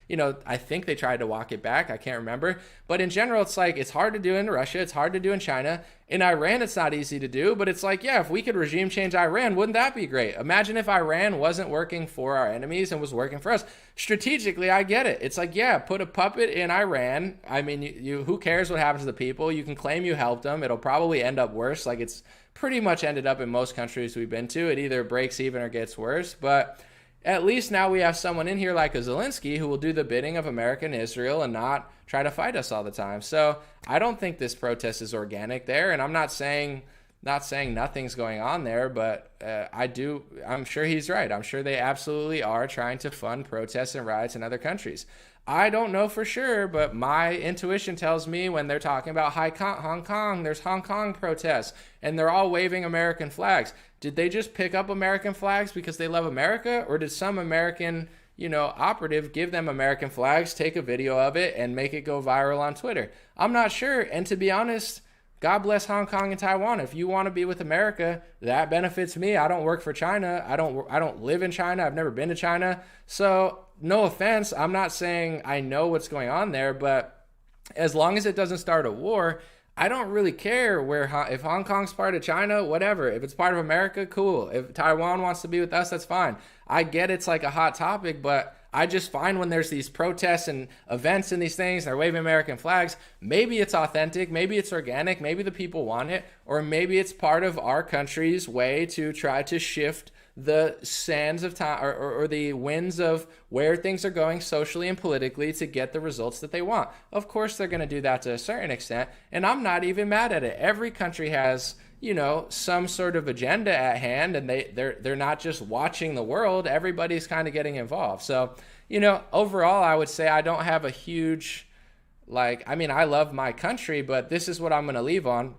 you know, I think they tried to walk it back. I can't remember. But in general, it's like, it's hard to do in Russia. It's hard to do in China. In Iran, it's not easy to do. But it's like, yeah, if we could regime change Iran, wouldn't that be great? Imagine if Iran wasn't working for our enemies and was working for us. Strategically, I get it. It's like, yeah, put a puppet in Iran. I mean, you who cares what happens to the people? You can claim you helped them. It'll probably end up worse. Like, it's pretty much ended up in most countries we've been to. It either breaks even or gets worse. But at least now we have someone in here like a Zelensky who will do the bidding of America and Israel and not try to fight us all the time. So I don't think this protest is organic there, and I'm not saying nothing's going on there, but I'm sure he's right. I'm sure they absolutely are trying to fund protests and riots in other countries. I don't know for sure, but my intuition tells me when they're talking about Hong Kong, there's Hong Kong protests, and they're all waving American flags. Did they just pick up American flags because they love America, or did some American, you know, operative give them American flags, take a video of it, and make it go viral on Twitter? I'm not sure, and to be honest, God bless Hong Kong and Taiwan. If you want to be with America, that benefits me. I don't work for China. I don't live in China. I've never been to China. So no offense, I'm not saying I know what's going on there, but as long as it doesn't start a war, I don't really care if Hong Kong's part of China, whatever. If it's part of America, cool. If Taiwan wants to be with us, that's fine. I get it's like a hot topic, but I just find when there's these protests and events and these things, they're waving American flags, maybe it's authentic, maybe it's organic, maybe the people want it, or maybe it's part of our country's way to try to shift the sands of time or the winds of where things are going socially and politically to get the results that they want. Of course, they're going to do that to a certain extent, and I'm not even mad at it. Every country has, you know, some sort of agenda at hand, and they're not just watching the world. Everybody's kind of getting involved. So, you know, overall, I would say I don't have a huge, I love my country, but this is what I'm going to leave on.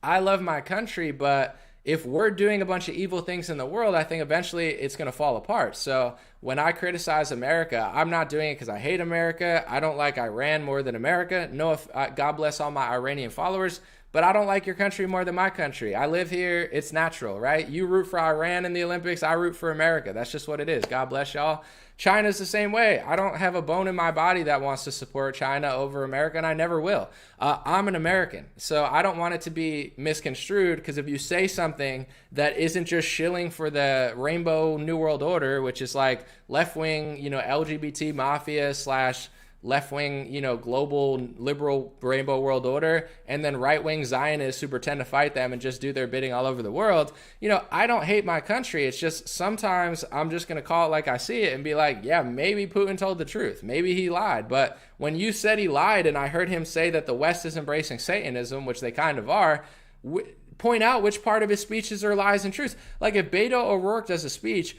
I love my country, but if we're doing a bunch of evil things in the world, I think eventually it's going to fall apart. So when I criticize America, I'm not doing it because I hate America. I don't like Iran more than America. No, God bless all my Iranian followers, but I don't like your country more than my country. I live here. It's natural, right? You root for Iran in the Olympics. I root for America. That's just what it is. God bless y'all. China's the same way. I don't have a bone in my body that wants to support China over America, and I never will. I'm an American, so I don't want it to be misconstrued, because if you say something that isn't just shilling for the rainbow New World Order, which is like left-wing, LGBT mafia / left-wing, global liberal rainbow world order, and then right-wing Zionists who pretend to fight them and just do their bidding all over the world. I don't hate my country. It's just sometimes I'm just going to call it like I see it and be like, yeah, maybe Putin told the truth. Maybe he lied. But when you said he lied and I heard him say that the West is embracing Satanism, which they kind of are, point out which part of his speeches are lies and truths. Like if Beto O'Rourke does a speech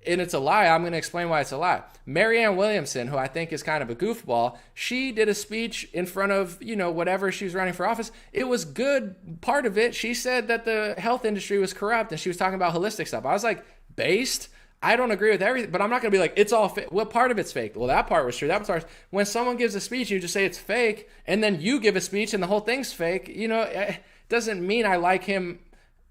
and it's a lie, I'm going to explain why it's a lie. Marianne Williamson, who I think is kind of a goofball, she did a speech in front of, whatever she was running for office. It was good. Part of it, she said that the health industry was corrupt and she was talking about holistic stuff. I was like, based? I don't agree with everything, but I'm not going to be like, it's all fake. Well, part of it's fake. Well, that part was true. That part. When someone gives a speech, you just say it's fake, and then you give a speech and the whole thing's fake. It doesn't mean I like him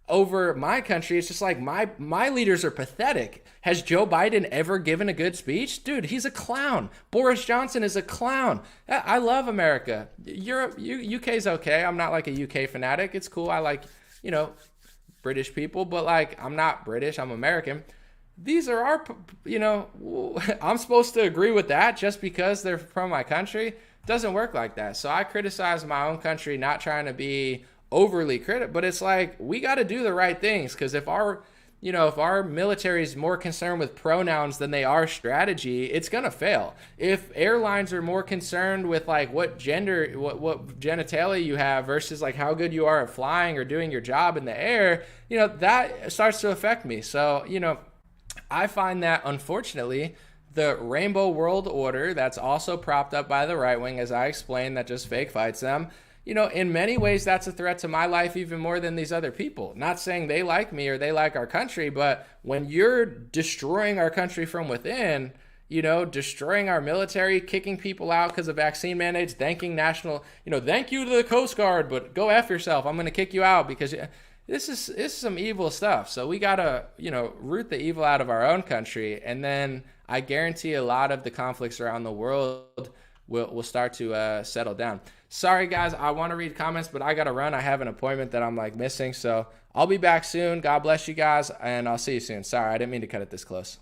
over my country. It's just like my leaders are pathetic. Has Joe Biden ever given a good speech? Dude, he's a clown. Boris Johnson is a clown. I love America. Europe, UK's okay. I'm not like a UK fanatic. It's cool. I like, British people, but like I'm not British. I'm American. These are our, I'm supposed to agree with that just because they're from my country. It doesn't work like that. So I criticize my own country, not trying to be overly critical, but it's like we got to do the right things, because if our military is more concerned with pronouns than they are strategy, it's gonna fail. If airlines are more concerned with like what gender, what genitalia you have versus like how good you are at flying or doing your job in the air, that starts to affect me. So I find that unfortunately the rainbow world order that's also propped up by the right wing, as I explained, that just fake fights them. In many ways, that's a threat to my life even more than these other people. Not saying they like me or they like our country, but when you're destroying our country from within, destroying our military, kicking people out because of vaccine mandates, thank you to the Coast Guard, but go F yourself. I'm going to kick you out because this is some evil stuff. So we got to, root the evil out of our own country. And then I guarantee a lot of the conflicts around the world will start to settle down. Sorry, guys, I want to read comments, but I got to run. I have an appointment that I'm missing. So I'll be back soon. God bless you guys, and I'll see you soon. Sorry, I didn't mean to cut it this close.